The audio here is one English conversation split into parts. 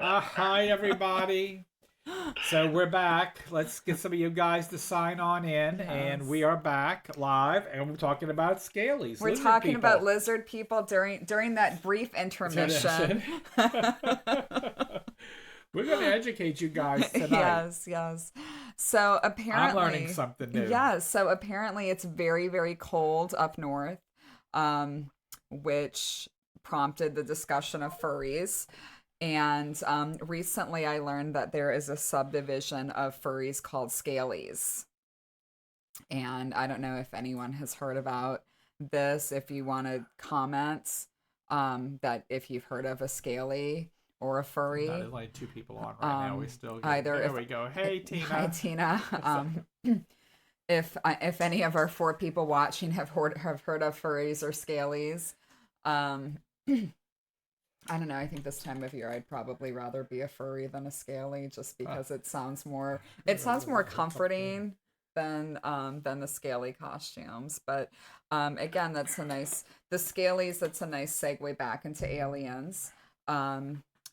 Hi, everybody. So we're back. Let's get some of you guys to sign on in, and we Yes. are back live, and we're talking about scalies, We're lizard talking about people. lizard people during that brief intermission. Tradition. We're going to educate you guys tonight. Yes, yes. So I'm learning apparently, something new. yes, so apparently it's very, very cold up north, um, which prompted the discussion of furries. And recently I learned that there is a subdivision of furries called scalies. And I don't know if anyone has heard about this. If you want to comment, that if you've heard of a scaly or a No, furry, there's only two people on right now. We still get. either There if we go. Hey, hi Tina. Tina, if any of our four people watching have heard of furries or scalies, um, I don't know. I think this time of year I'd probably rather be a furry than a scaly, just because it sounds more comforting than the scaly costumes. But again, the scalies. That's a nice segue back into aliens.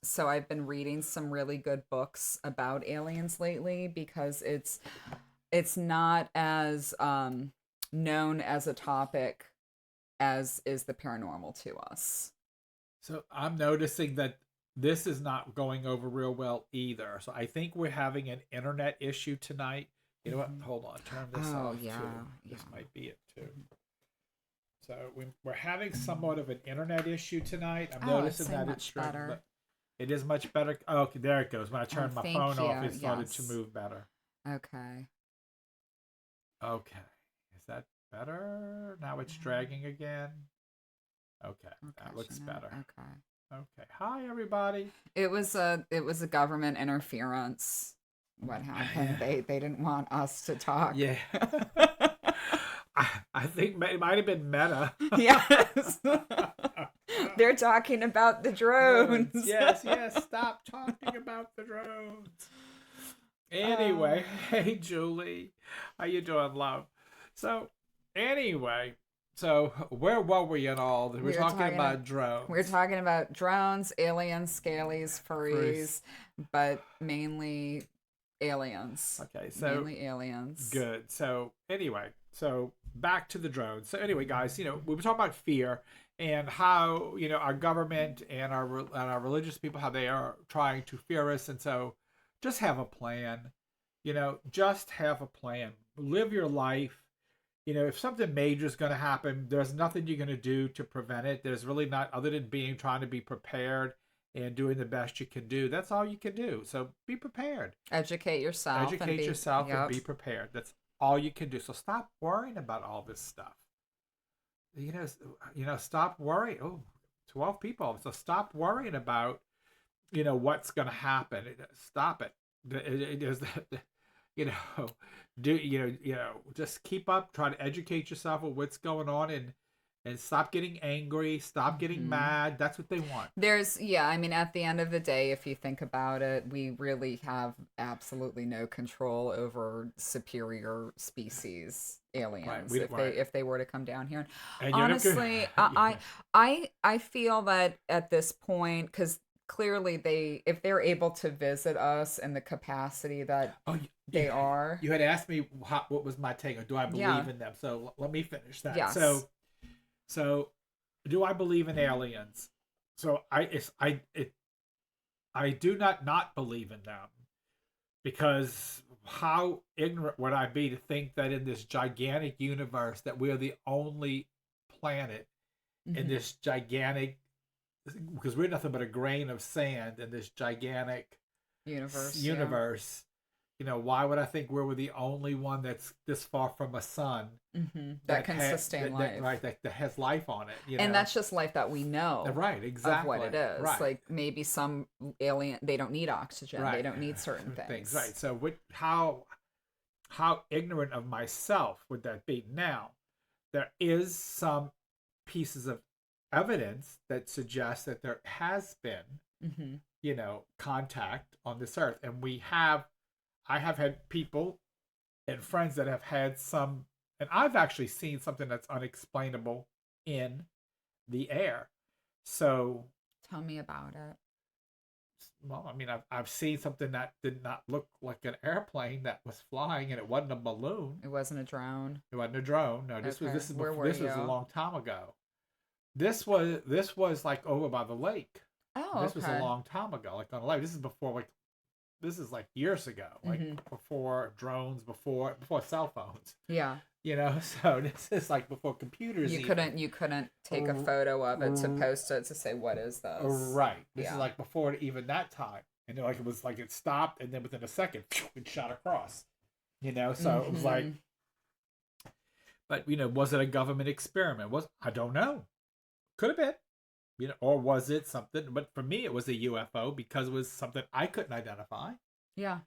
So I've been reading some really good books about aliens lately because it's not as known as a topic as is the paranormal to us. So I'm noticing that this is not going over real well either. So I think we're having an internet issue tonight. You know what? Hmm. Hold on. Turn this Oh off too. yeah, This yeah. might be it too. So we're having somewhat of an internet issue tonight. I'm Oh, it's noticing so that it's much struggling, better. but it is much better. Oh, okay, there it goes. When I Oh, turned my thank phone off, you. it started to Yes. move better. Okay. Okay. Is that better? Now it's Yeah. dragging again. Okay. We're That looks catching up. better. Okay. Okay. Hi, everybody. It was a government interference. What happened? Yeah. They didn't want us to talk. Yeah. I think it might have been Meta. Yes. They're talking about the Drones. drones. Yes, yes. Stop talking about the drones. Anyway, uh, hey Julie, how you doing, love? So, anyway, so where were we in all this? We're we're talking talking about we're drones. talking about drones, aliens, scalies, First, furries, but mainly aliens. okay, so Mainly aliens. good. So anyway, so back to the drones. So anyway, guys, we were talking about fear and how our government and our religious people, how they are trying to fear us, and so just have a plan. Just have a plan. Live your life. If something major is going to happen, there's nothing you're going to do to prevent it. There's really not, other than trying to be prepared and doing the best you can do. That's all you can do. So be prepared. Educate yourself and Educate be, yourself and yep. be prepared. That's all you can do. So stop worrying about all this stuff. You know, stop worrying. Oh, 12 people. So stop worrying about, what's going to happen. Stop it. It is you know, just keep up, try to educate yourself on what's going on, and stop getting angry, stop getting Hmm. mad. That's what they want. Yeah, I mean, at the end of the day, if you think about it, we really have absolutely no control over superior species, Right. aliens, We if they right. if they were to come down here. And you're not good. Honestly, I feel that at this point, because clearly if they're able to visit us in the capacity that Oh, they are, you had asked me what was my take, or do I yeah, believe in them? So let me finish that. yes, So do I believe in aliens? So I do not believe in them, because how ignorant would I be to think that in this gigantic universe that we are the only planet in hmm this gigantic, because we're nothing but a grain of sand in this gigantic universe, yeah. universe. Why would I think we're the only one that's this far from a sun That can sustain that life. right that has life on it? And that's just life that we know Right, of what exactly. it is. Right, Like maybe some alien, they don't need oxygen, they right. don't need certain Things, things. right. So how ignorant of myself would that be? Now, there is some pieces of evidence that suggest that there has been, Hmm. contact on this earth, and I have had people and friends that have had some, and I've actually seen something that's unexplainable in the air. So Tell me about it. well, I mean, I've seen something that did not look like an airplane that was flying, and it wasn't a balloon. It wasn't a drone. It wasn't a drone. No, Okay. Where were this was a you? long time ago. This was like over by the lake. Oh, This was a okay. long time ago, like on the lake. This is before like this is like years ago, like Hmm. before drones, before cell phones. Yeah. You know, so this is like before computers You even. couldn't take a R- photo of it to r- post it to say what is this? Right. This is Yeah. like before even that time. And like it was like it stopped and then within a second it shot across. You know, so it was like Hmm. but was it a government experiment? I don't know. Could have been. Or was it something but for me it was a UFO because it was something I couldn't identify. Yeah.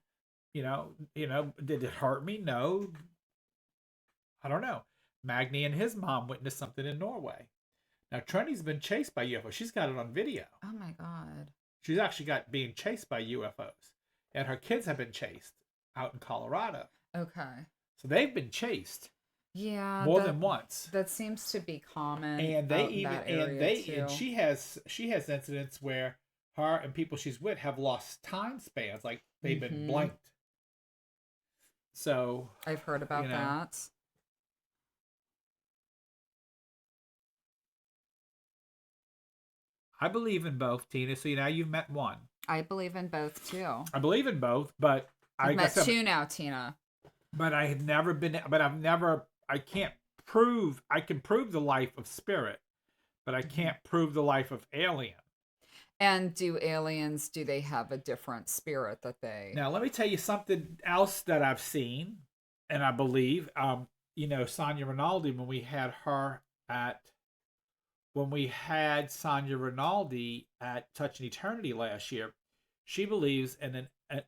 Did it hurt me? No. I don't know. Magni and his mom witnessed something in Norway. Now Trinity's been chased by UFOs. She's got it on video. Oh my God. She's actually got being chased by UFOs. And her kids have been chased out in Colorado. Okay. So they've been chased Yeah, more than once. that seems to be common And they out in even that area too. and she has incidents where her and people she's with have lost time spans, like they've been Mhm. blanked. So I've heard about you know, that. I believe in both, Tina. So now you've met one. I believe in both too. I believe in both, but I've like I met said, two now, Tina. but I have never been. But I've never. I can't prove. I can prove the life of spirit, but I can't prove the life of alien. And do aliens, do they have a different spirit that they... Now, let me tell you something else that I've seen, and I believe. Sonia Rinaldi when we had Sonia Rinaldi at Touch and Eternity last year, she believes in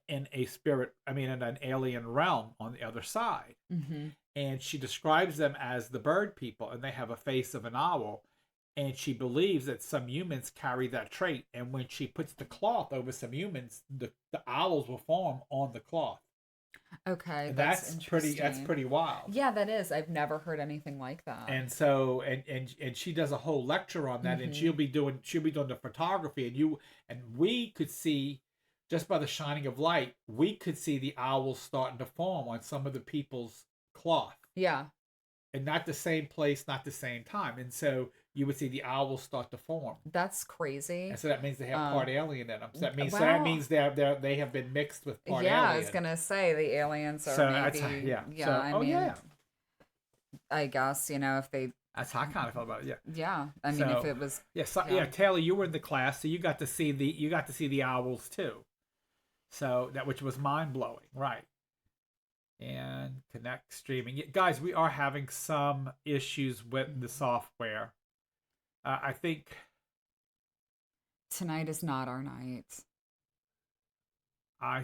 a spirit. I mean, in an alien realm on the other side. Hmm. And she describes them as the bird people, and they have a face of an owl. And she believes that some humans carry that trait, and when she puts the cloth over some humans, the owls will form on the cloth. Okay, And that's that's interesting. pretty wild. Yeah, that is. I've never heard anything like that. And so and she does a whole lecture on that, and Hmm. she'll be doing the photography, and we could see just by the shining of light, we could see the owls starting to form on some of the people's cloth. Yeah, And not the same place, not the same time. And so you would see the owls start to form. that's crazy. And so that means they have part alien in them. So that well, means they have been mixed with part yeah, alien. I was gonna say the aliens are So maybe... yeah. Yeah, So, I mean, yeah. I guess, if they... That's how I kind of felt about it. Yeah. Yeah, I mean, if So, it was... yeah, so, Yeah. yeah, Taylor, you were in the class, so you got to see the owls too. So that which was mind blowing, right? And connect streaming, guys. We are having some issues with the software. I think Tonight is not our night,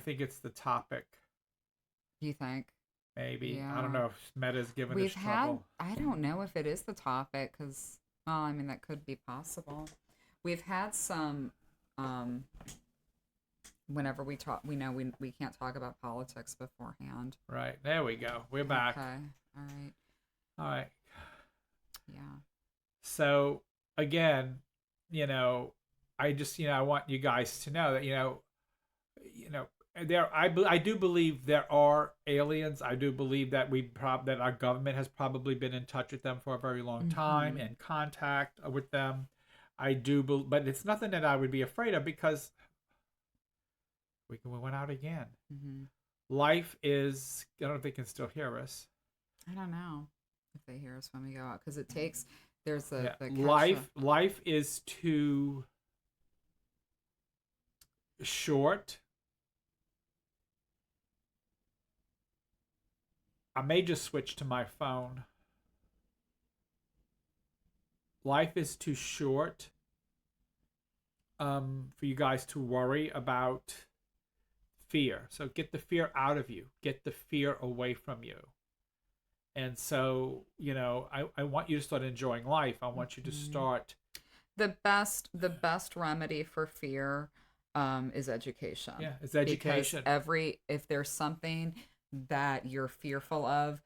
it's the topic. you think? Maybe I Yeah. don't know if Meta's given We've us had... trouble. I don't know if it is the topic, because, well, I mean, that could be possible. We've had some, whenever we talk, we know we can't talk about politics beforehand. Right, there we go. We're back. Okay, all right, All right. yeah. So again, I just I want you guys to know that I do believe there are aliens. I do believe that that our government has probably been in touch with them for a very long time and contact with them. I do, but it's nothing that I would be afraid of because we went out again. Hmm. Life is. I don't know if they can still hear us. I don't know if they hear us when we go out, because it takes... There's the Life is too short. I may just switch to my phone. Life is too short for you guys to worry about fear. So get the fear out of you. Get the fear away from you. And so, I want you to start enjoying life. I want you to start. the best remedy for fear is education. Yeah, it's education. Because if there's something that you're fearful of,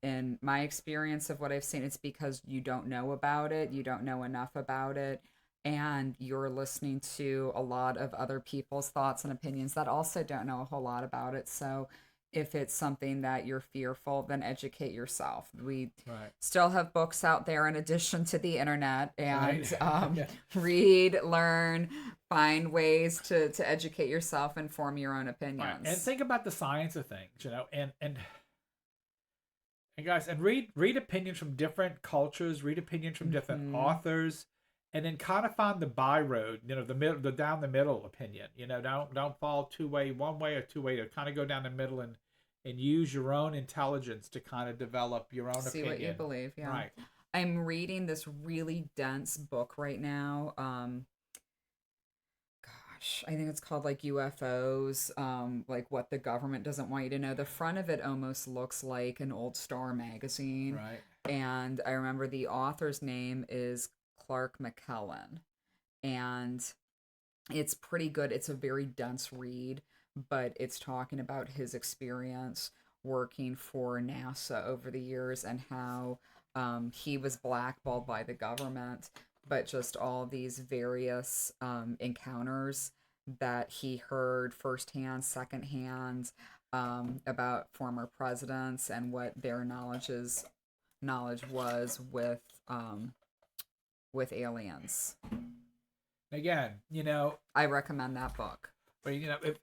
in my experience of what I've seen, it's because you don't know about it, you don't know enough about it. and you're listening to a lot of other people's thoughts and opinions that also don't know a whole lot about it. So if it's something that you're fearful, then educate yourself. We Right. still have books out there in addition to the internet, and Right. Yeah. read, learn, find ways to educate yourself and form your own Right. opinions. And think about the science of things, and guys, and read opinions from different cultures, read opinions from different authors, and then kind of find the by road, the down the middle opinion. Don't fall one way or two way. To kind of go down the middle and use your own intelligence to kind of develop your own See opinion. what you believe. Yeah. Right. I'm reading this really dense book right now. Gosh, I think it's called like UFOs, like what the government doesn't want you to know. The front of it almost looks like an old Star magazine. Right. And I remember the author's name is Clark McKellen. And it's pretty good. It's a very dense read, but it's talking about his experience working for NASA over the years and how he was blackballed by the government, but just all these various encounters that he heard firsthand, secondhand, about former presidents and what their knowledge was with aliens. Again, I recommend that book. but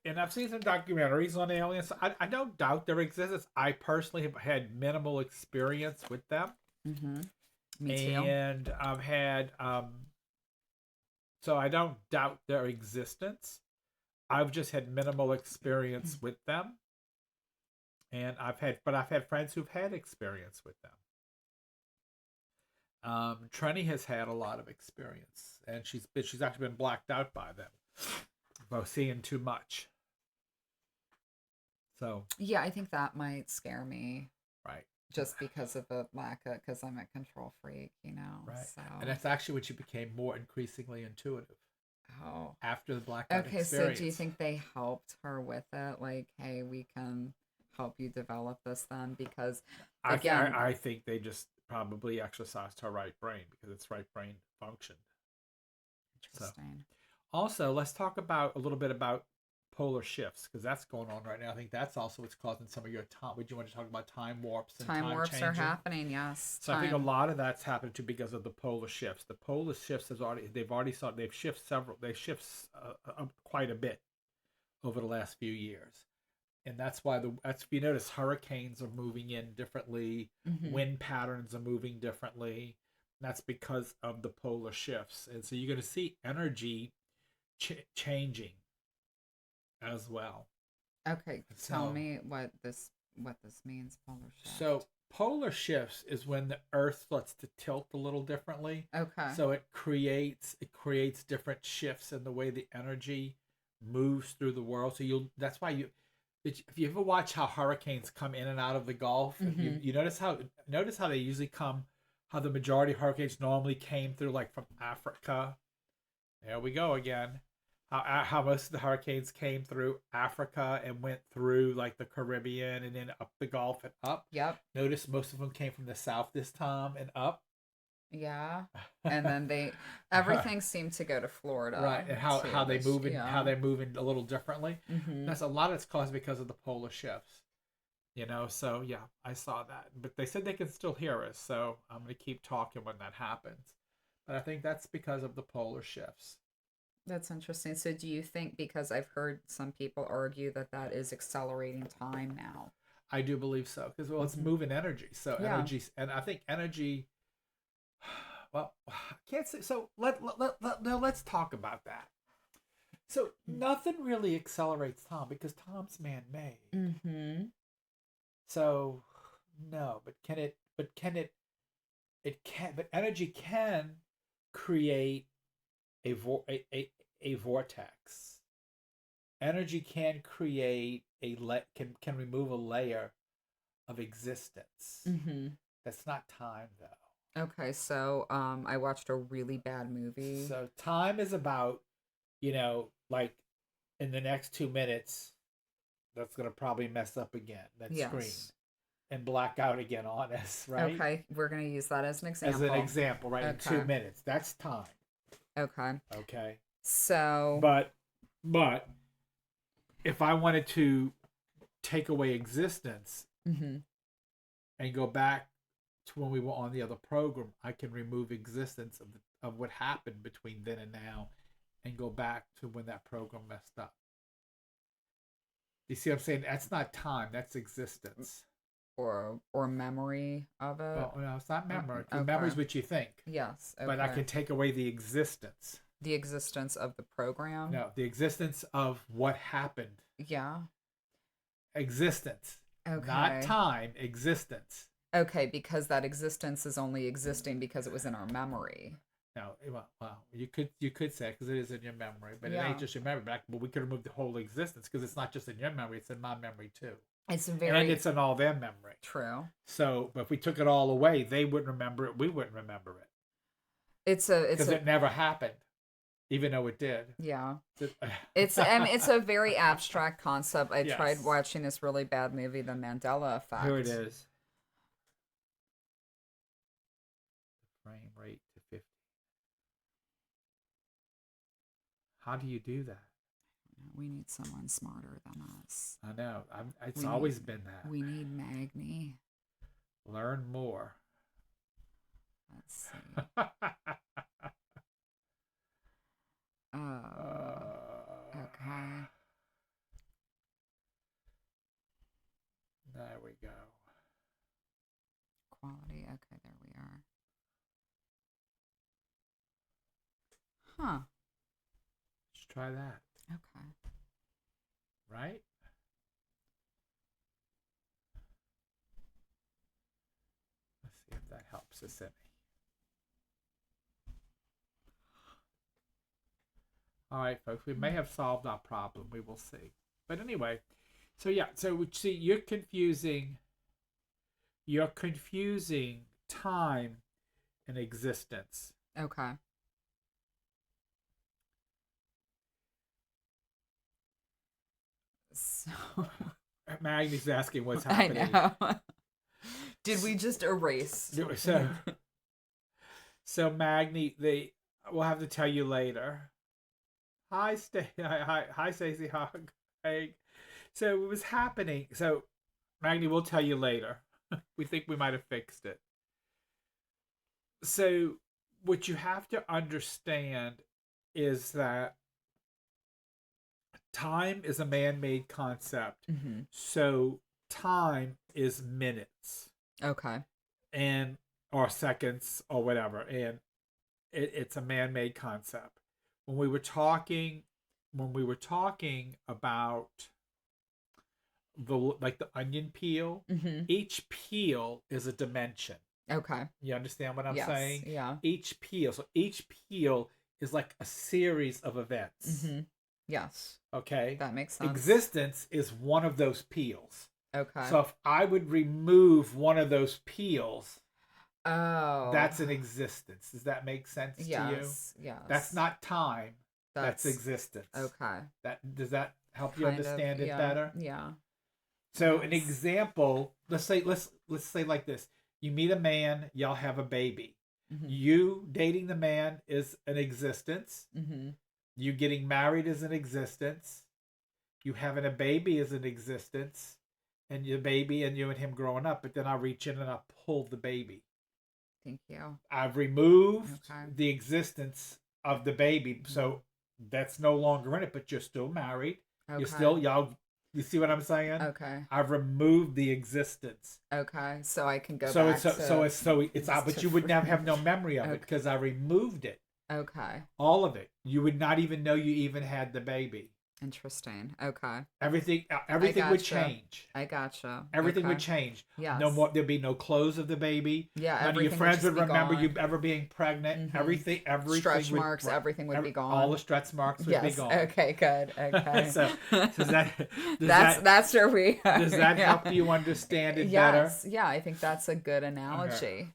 and I've seen some documentaries on aliens. I don't doubt their existence. I personally have had minimal experience with them. Mm-hmm. Me too. And I've had so I don't doubt their existence. I've just had minimal experience with them. And I've had friends who've had experience with them. Trenny has had a lot of experience, and she's actually been blacked out by them, by seeing too much. So yeah, I think that might scare me. Right. Just because of the lack of, because I'm a control freak, Right. So. And that's actually when she became more increasingly intuitive. Oh. After the blackout experience. So do you think they helped her with it? Like, hey, we can help you develop this then? Because again, I think they just probably exercised her right brain because it's right brain functioned. Interesting. So, also, let's talk a little bit about polar shifts because that's going on right now. I think that's also what's causing some of your time. Would you want to talk about time warps and time warps changing? are happening? Yes. So I think a lot of that's happened too because of the polar shifts. The polar shifts they've shifted quite a bit over the last few years. And that's why if you notice, hurricanes are moving in differently, wind patterns are moving differently. That's because of the polar shifts, and so you're going to see energy changing as well. Okay, tell me what this means. Polar shift. So polar shifts is when the Earth starts to tilt a little differently. Okay. So it creates different shifts in the way the energy moves through the world. So that's why if you ever watch how hurricanes come in and out of the Gulf, you notice how they usually come, how the majority of hurricanes normally came through like from Africa. There we go again. How most of the hurricanes came through Africa and went through like the Caribbean and then up the Gulf and up. Yep. Notice most of them came from the south this time and up. Yeah, and then everything seemed to go to Florida, right? And how they move how they're moving a little differently. That's a lot of it's caused because of the polar shifts, So yeah, I saw that, but they said they can still hear us, so I'm gonna keep talking when that happens. But I think that's because of the polar shifts. That's interesting. So do you think, because I've heard some people argue that is accelerating time now? I do believe so because it's moving energy. So energy, and I think energy. Well, I can't say. So let's talk about that. So nothing really accelerates time because time's man-made. Mm-hmm. So no, but can it? But energy can create a vortex. Energy can create can remove a layer of existence. Mm-hmm. That's not time though. Okay, so I watched a really bad movie. So time is about, like in the next 2 minutes, that's gonna probably mess up again. That screen and black out again on us, right? Okay, we're gonna use that as an example. As an example, right? In 2 minutes, that's time. Okay. Okay. So, But if I wanted to take away existence mhm. and go back to when we were on the other program, I can remove existence of what happened between then and now and go back to when that program messed up. You see what I'm saying? That's not time, that's existence. Or memory of it. Well, no, it's not memory, because Okay. memory is what you think. Yes. But I Okay. can take away the existence. The existence of the program. No, the existence of what happened. Yeah. Existence. Okay. Not time, existence. Okay, because that existence is only existing because it was in our memory. No, well, you could say because it is in your memory, but it Yeah. ain't just your memory. But we could remove the whole existence because it's not just in your memory; it's in my memory too, It's and very it's in all their memory. true. So, but if we took it all away, they wouldn't remember it. We wouldn't remember it It's because a it never happened, even though it did. yeah. It- It's it's a very abstract concept. I tried Yes. watching this really bad movie, The Mandela Effect. Here it is. Frame rate to 50. How do you do that? We need someone smarter than us. I know. It's We always need- been that. We need Magni. Learn more. Let's see. Okay. There we go. Quality. Okay, there we are. Huh. Let's try that. Okay. Right? Let's see if that helps us any. All right, folks, we may have solved our problem. We will see. But anyway, so yeah, so see, you're confusing time and existence. Okay. So Maggie's asking what's I happening. know. Did we just erase? So Magni, we'll have to tell you later. Hi, Stacey. Hi. So it was happening. So Magni, we'll tell you later. We think we might have fixed it. So what you have to understand is that time is a man-made concept. Mm-hmm. So time is minutes Okay. and or seconds or whatever, and it's a man-made concept. When we were talking about the onion peel, Mm-hmm. each peel is a dimension. Okay. You understand what I'm Yes. saying? Yeah. Each peel is like a series of events. Mm-hmm. Yes. Okay. That makes sense. Existence is one of those peels. Okay. So if I would remove one of those peels, oh. that's an existence. Does that make sense to you? Yes. Yes. That's not time. That's existence. Okay. Does that help you Kind of, understand it yeah, better? Yeah. So an Yes. example, let's say like this. You meet a man, y'all have a baby. Mm-hmm. You dating the man is an existence. Mm-hmm. You getting married is an existence. You having a baby is an existence. And your baby and you and him growing up, but then I reach in and I pull the baby. Thank you. I've removed Okay. the existence of the baby, so that's no longer in it, but you're still married. Okay. You're still you see what I'm saying? Okay. I've removed the existence. Okay. So I can go So back it's to it's out, but you would never have no memory of it Okay. because I removed it. Okay. All of it. You would not even know you even had the baby. Interesting. Okay. Everything would gotcha. change. I gotcha. Everything would Okay. change. Yes. No more. There'd be no clothes of the baby. Yeah. None of your everything friends just would be remember gone. you ever being pregnant. Mhm. Everything Stretch would, marks. Everything would be gone. All the stretch marks would yes. be gone. Okay. Good. Okay. So does that's where we are. does that Yeah. help you understand it Yes. Yeah. I think that's a good analogy better?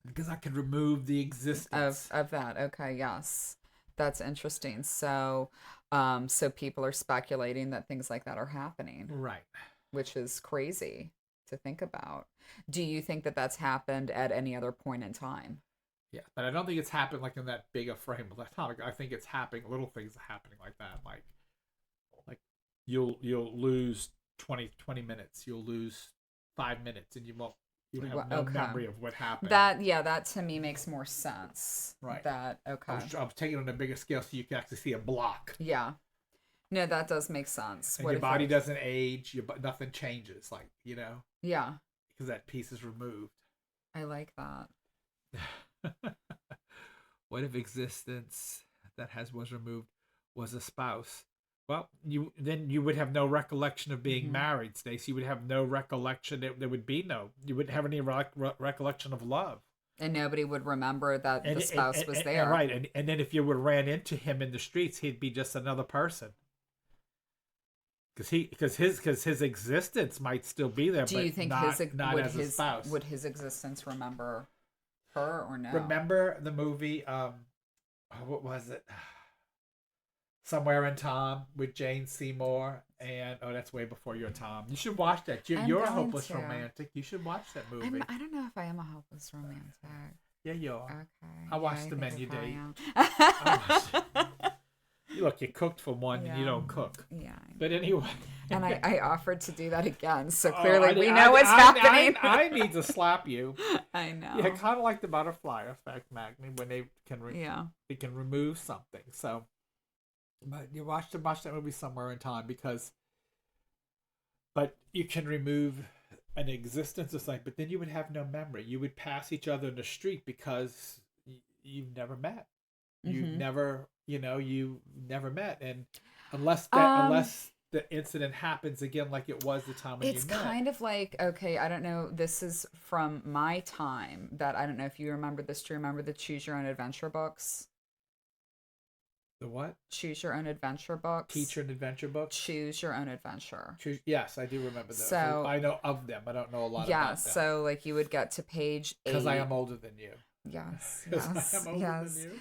Because I could remove the existence of that. Okay. Yes. That's interesting. So, so people are speculating that things like that are happening, right. which is crazy to think about. Do you think that that's happened at any other point in time? Yeah, but I don't think it's happened like in that big a frame of time. I think it's happening. Little things are happening like that. Like you'll lose 20 minutes. You'll lose 5 minutes, and you have no Okay. memory of what happened. That to me makes more sense. Right. That okay. I was taking it on a bigger scale so you can actually see a block. Yeah. No, that does make sense. And your body doesn't age. Nothing changes. Like Yeah. because that piece is removed. I like that. What if existence that was removed was a spouse? Well, you would have no recollection of being married, Stacey. You would have no recollection. There would be no. You wouldn't have any recollection of love. And nobody would remember that the spouse was there. Right. And then if you would ran into him in the streets, he'd be just another person. Because his existence might still be there. Do you think not as a spouse? Would his existence remember her or no? Remember the movie? What was it? Somewhere in Time with Jane Seymour, and that's way before your time. You should watch that. You're a hopeless romantic. You should watch that movie. I don't know if I am a hopeless romantic. Yeah, you are. Okay. I watched The Men You Date. I Look, you cooked for one, and you don't cook. Yeah. But anyway. And I offered to do that again, so clearly we know what's happening. I need to slap you. I know. Yeah, kind of like the butterfly effect, Magni, when they can they can remove something. So, but you watch that movie Somewhere in Time but you can remove an existence of something, but then you would have no memory. You would pass each other in the street because you've never met. You've never, you never met, and unless the incident happens again like it was the time when you met. It's kind of like, okay, I don't know, this is from my time, that I don't know if you remember this. Do you remember the Choose Your Own Adventure books? The what? Choose Your Own Adventure books. Teacher and Adventure books? Choose Your Own Adventure. Yes, I do remember those. So, I know of them. I don't know a lot about them. So like you would get to page 8. Because I am older than you. Yes. I am older than you.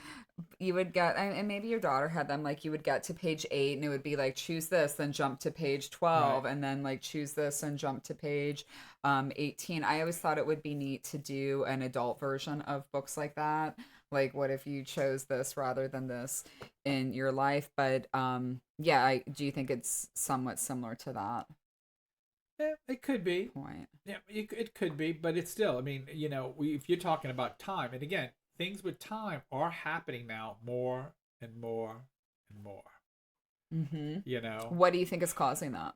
You would get, and maybe your daughter had them, like you would get to page 8 and it would be like, choose this, then jump to page 12, right. And then like choose this and jump to page 18. I always thought it would be neat to do an adult version of books like that. Like, what if you chose this rather than this in your life? But do you think it's somewhat similar to that? Yeah, it could be. Point. Yeah, it could be, but it's still, I mean, if you're talking about time, and again, things with time are happening now more and more and more. Mm-hmm. What do you think is causing that?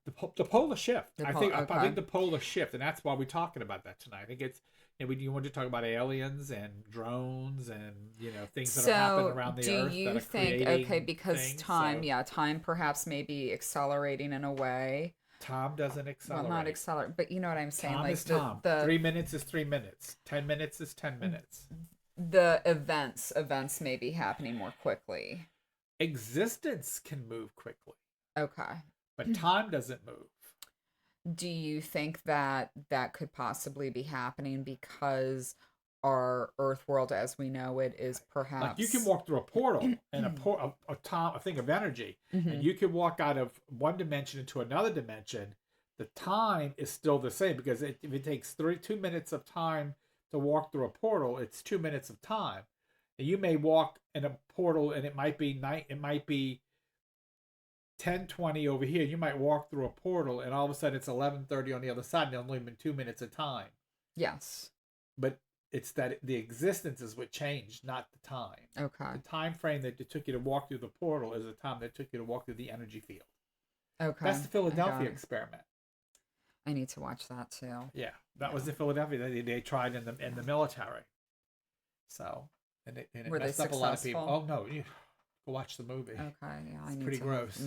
The polar shift. I think the polar shift, and that's why we're talking about that tonight. I think it's, you want to talk about aliens and drones and things that are happening around the earth. Do you think because time perhaps may be accelerating in a way? Time doesn't accelerate. Well, not accelerate, but you know what I'm saying. Time is time. 3 minutes is 3 minutes. 10 minutes is 10 minutes. The events may be happening more quickly. Existence can move quickly. Okay. But time doesn't move. Do you think that could possibly be happening because our Earth world as we know it is perhaps... Like you can walk through a portal and a thing of energy, and you can walk out of one dimension into another dimension. The time is still the same because if it takes 2 minutes of time to walk through a portal, it's 2 minutes of time. And you may walk in a portal and it might be 10:20 over here. You might walk through a portal and all of a sudden it's 11:30 on the other side, and it's only been 2 minutes of time. Yes. But it's that the existence is what changed, not the time. Okay. The time frame that it took you to walk through the portal is the time that it took you to walk through the energy field. Okay. That's the Philadelphia experiment. I need to watch that too. Yeah, that was the Philadelphia that they tried in the military. So, and it messed up a lot of people. Oh no, you go watch the movie. Okay, yeah, it's pretty gross.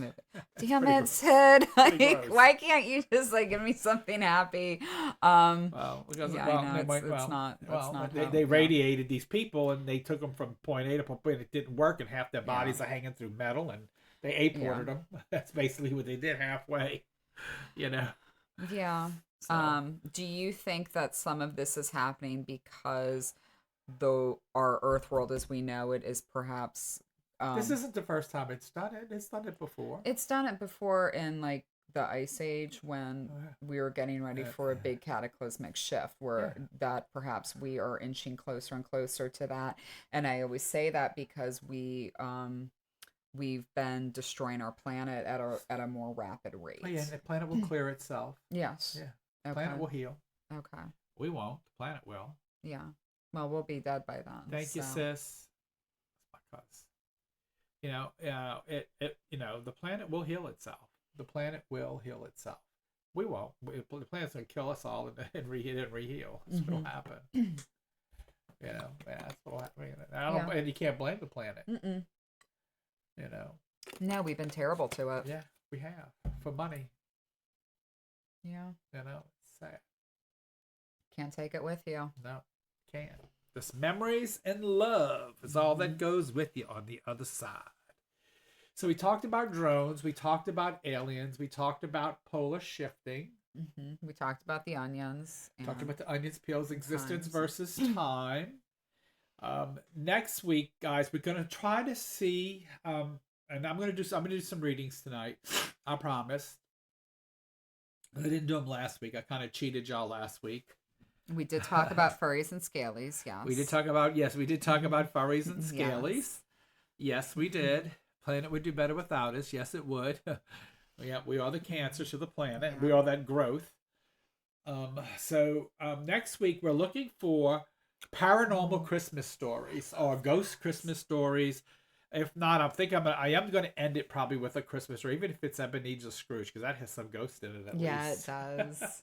Damn it, Sid! Like, why can't you just give me something happy? Well, because it's not. They radiated these people and they took them from point A to point B, and it didn't work, and half their bodies are hanging through metal, and they ape-ported them. That's basically what they did halfway. Yeah. So. Do you think that some of this is happening because our Earth world as we know it is perhaps... this isn't the first time it's done it. It's done it before. It's done it before in the Ice Age when Oh, yeah. we were getting ready for a big cataclysmic shift, where Yeah. that perhaps we are inching closer and closer to that. And I always say that because we've been destroying our planet at a more rapid rate. Oh, yeah, and the planet will clear itself. Yes. Yeah. The Okay. planet will heal. Okay. We won't. The planet will. Yeah. Well, we'll be dead by then. Thank you, so. sis. Because, the planet will heal itself. The planet will heal itself. We won't. The planet's going to kill us all and reheal. That's what'll happen. Yeah, that's what'll happen. And you can't blame the planet. Mm-mm. No, we've been terrible to it. Yeah, we have. For money. Yeah. It's sad. Can't take it with you. No, can't. Just memories and love is all that goes with you on the other side. So we talked about drones. We talked about aliens. We talked about polar shifting. We talked about the onions. Talked about the onions peel's existence times. versus time. Next week, guys, we're gonna try to see. And I'm gonna do some readings tonight. I promise. I didn't do them last week. I kind of cheated y'all last week. We did talk about furries and scalies, yes. We did talk about furries and scalies. Yes, we did. Planet would do better without us. Yes, it would. Yeah, we are the cancer to the planet. We are that growth. So next week we're looking for paranormal Christmas stories or ghost Christmas stories. If not, I am going to end it probably with a Christmas story, even if it's Ebenezer Scrooge, because that has some ghost in it at least. Yeah, it does.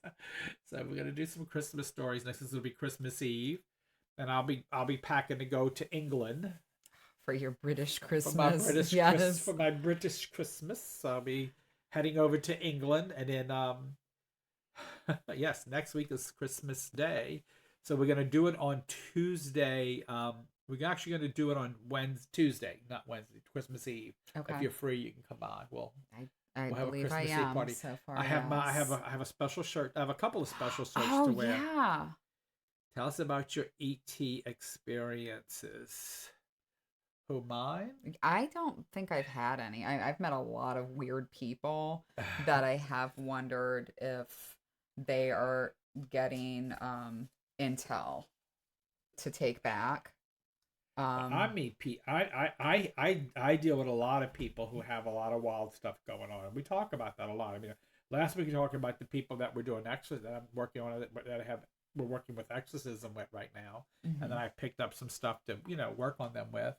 So we're going to do some Christmas stories. Next will be Christmas Eve, and I'll be packing to go to England for your British Christmas. For my British Christmas, I'll be heading over to England, and then yes, next week is Christmas Day, so we're going to do it on Tuesday. We're actually going to do it on Tuesday, not Wednesday, Christmas Eve. Okay. If you're free, you can come by. I we'll have believe a Christmas I am Eve party. so far. I have a special shirt. I have a couple of special shirts to wear. Yeah. Tell us about your ET experiences. Who, mine? I don't think I've had any. I've met a lot of weird people that I have wondered if they are getting intel to take back. I deal with a lot of people who have a lot of wild stuff going on. We talk about that a lot. I mean, last week we talked about the people that we're doing that I'm working on we're working with exorcism with right now, and then I picked up some stuff to work on them with.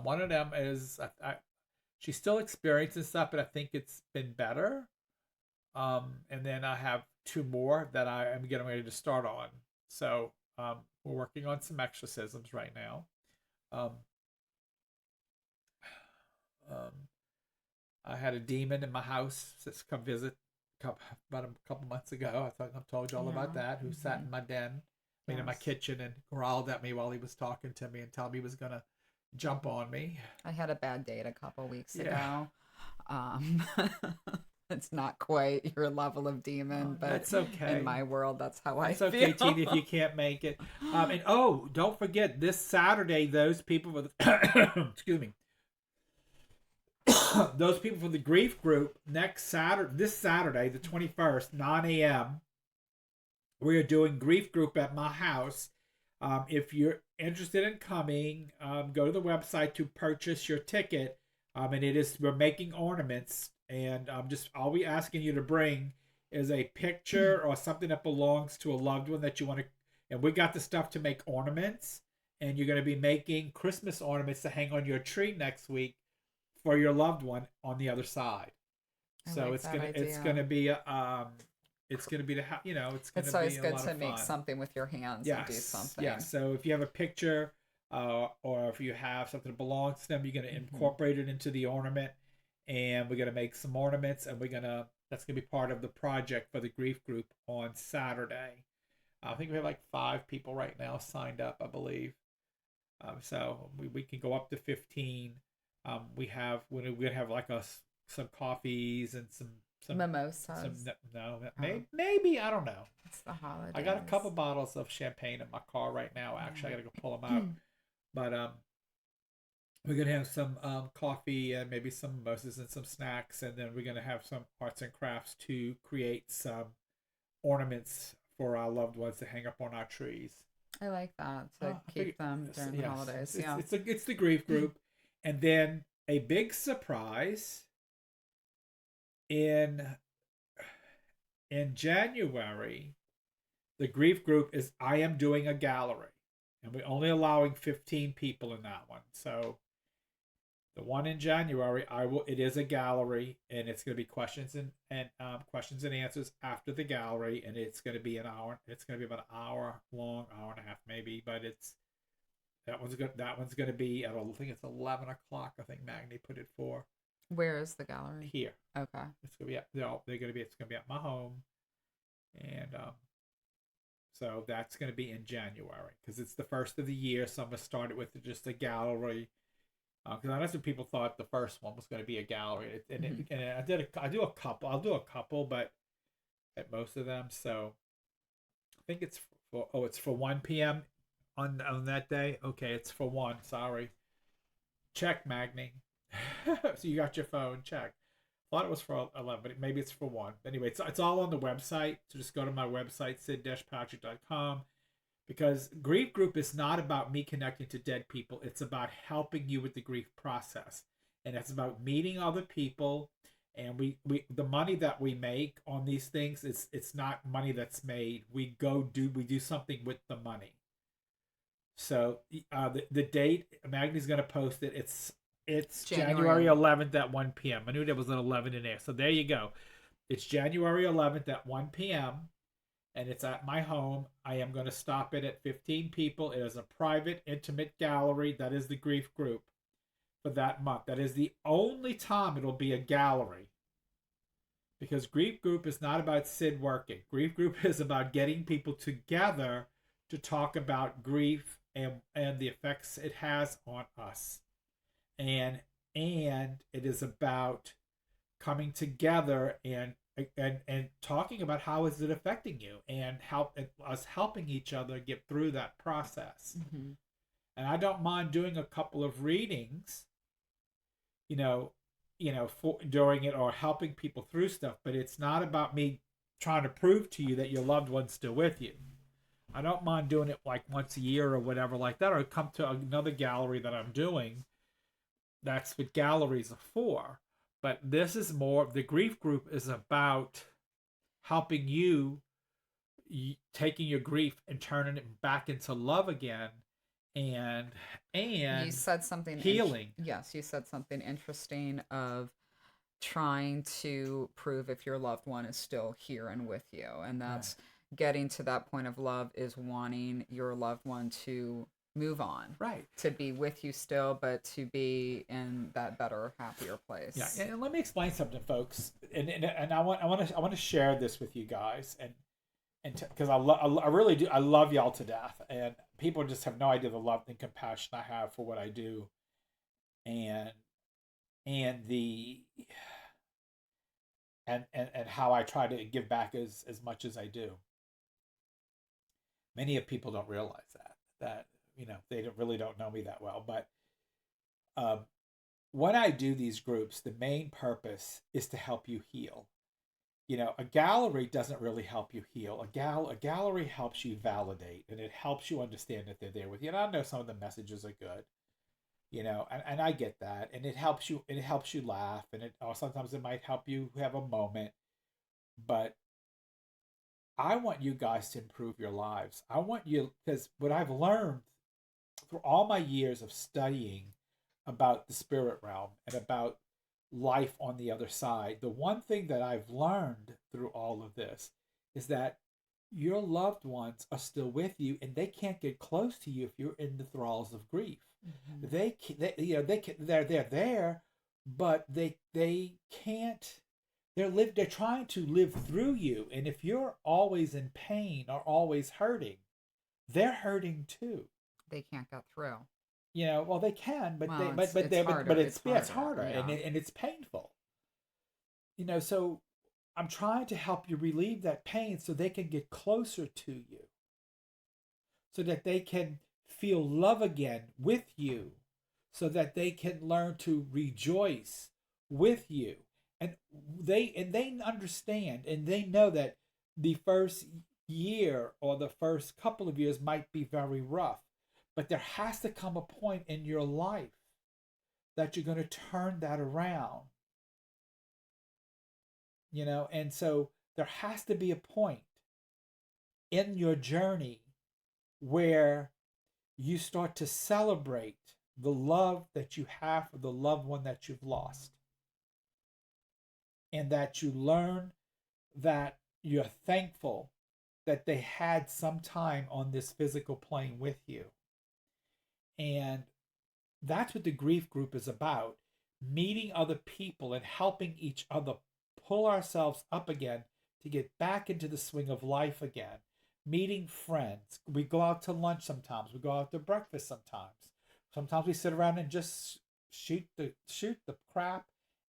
One of them is she's still experiencing stuff, but I think it's been better. And then I have two more that I am getting ready to start on. So we're working on some exorcisms right now. I had a demon in my house that's come visit about a couple months ago. I've told you all about that. Who sat in my den, in my kitchen, and growled at me while he was talking to me and telling me he was gonna jump on me. I had a bad date a couple weeks ago. It's not quite your level of demon, but that's okay. In my world, that's how I feel. It's okay, Tina, if you can't make it. And don't forget this Saturday, those people with excuse me. Those people from the grief group this Saturday, the 21st, 9 a.m. We are doing grief group at my house. If you're interested in coming, go to the website to purchase your ticket. And we're making ornaments, and all we asking you to bring is a picture or something that belongs to a loved one that you want to. And we got the stuff to make ornaments, and you're going to be making Christmas ornaments to hang on your tree next week for your loved one on the other side. It's gonna be it's always good to make something with your hands and do something. Yeah. So if you have a picture, or if you have something that belongs to them, you're gonna incorporate it into the ornament, and we're gonna make some ornaments, and that's gonna be part of the project for the grief group on Saturday. I think we have like 5 people right now signed up, I believe. So we can go up to 15. We're gonna have like some coffees and some mimosas. Maybe I don't know. It's the holidays. I got a couple bottles of champagne in my car right now. Actually, I gotta go pull them out. But We're gonna have some coffee and maybe some mimosas and some snacks, and then we're gonna have some arts and crafts to create some ornaments for our loved ones to hang up on our trees. I like that to I keep figured, them during the yes, holidays. Yeah. it's the grief group, and then a big surprise in January. The grief group is I am doing a gallery, and we're only allowing 15 people in that one. So the one in January, I will. It is a gallery, and it's going to be questions and answers after the gallery, and it's going to be an hour. It's going to be about an hour long, hour and a half maybe. But it's that one's good. That one's going to be at I think it's 11 o'clock. I think Magni put it for Where is the gallery? here. Okay. It's going to be at they're going to be it's going to be at my home, and so that's going to be in January because it's the first of the year. So I'm going to start it with just a gallery. Because I know some people thought the first one was going to be a gallery, and I do a couple. I'll do a couple, but at most of them. So I think it's it's for 1 p.m. on that day. Okay, it's for 1. Sorry. Check, Magni. So you got your phone. Check. Thought it was for 11, but maybe it's for 1. Anyway, it's all on the website. So just go to my website, sid-patrick.com. Because grief group is not about me connecting to dead people. It's about helping you with the grief process. And it's about meeting other people. And we the money that we make on these things, it's not money that's made. We do something with the money. So the date, Magni's going to post it. It's January 11th at 1 p.m. I knew there was an 11 in there. So there you go. It's January 11th at 1 p.m. And it's at my home. I am going to stop it at 15 people. It is a private, intimate gallery. That is the grief group for that month. That is the only time it'll be a gallery. Because grief group is not about Sid working. Grief group is about getting people together to talk about grief and the effects it has on us. And it is about coming together and talking about how is it affecting you and us helping each other get through that process. Mm-hmm. And I don't mind doing a couple of readings, for during it or helping people through stuff, but it's not about me trying to prove to you that your loved one's still with you. I don't mind doing it like once a year or whatever like that, or come to another gallery that I'm doing. That's what galleries are for. But this is more, the grief group is about helping you taking your grief and turning it back into love again, and you said something healing. Yes, you said something interesting of trying to prove if your loved one is still here and with you, and that's getting to that point of love is wanting your loved one to move on, right, to be with you still, but to be in that better, happier place. Yeah, and let me explain something, folks, and I want to share this with you guys, and because I really do, I love y'all to death, and people just have no idea the love and compassion I have for what I do, and the and how I try to give back as much as I do. Many of people don't realize that they really don't know me that well, but when I do these groups, the main purpose is to help you heal. A gallery doesn't really help you heal. A gallery helps you validate, and it helps you understand that they're there with you. And I know some of the messages are good, and I get that, and it helps you laugh, and or sometimes it might help you have a moment, but I want you guys to improve your lives. I want you, because what I've learned through all my years of studying about the spirit realm and about life on the other side, the one thing that I've learned through all of this is that your loved ones are still with you, and they can't get close to you if you're in the thralls of grief. Mm-hmm. They're there, but they can't. They're trying to live through you, and if you're always in pain or always hurting, they're hurting too. They can't get through. Well, they can, but it's harder, yeah. and it's painful. So I'm trying to help you relieve that pain so they can get closer to you, so that they can feel love again with you, so that they can learn to rejoice with you. And they understand and they know that the first year or the first couple of years might be very rough, but there has to come a point in your life that you're going to turn that around, and so there has to be a point in your journey where you start to celebrate the love that you have for the loved one that you've lost, and that you learn that you're thankful that they had some time on this physical plane with you. And that's what the grief group is about, meeting other people and helping each other pull ourselves up again to get back into the swing of life again. Meeting friends. We go out to lunch sometimes. We go out to breakfast sometimes. Sometimes we sit around and just shoot the crap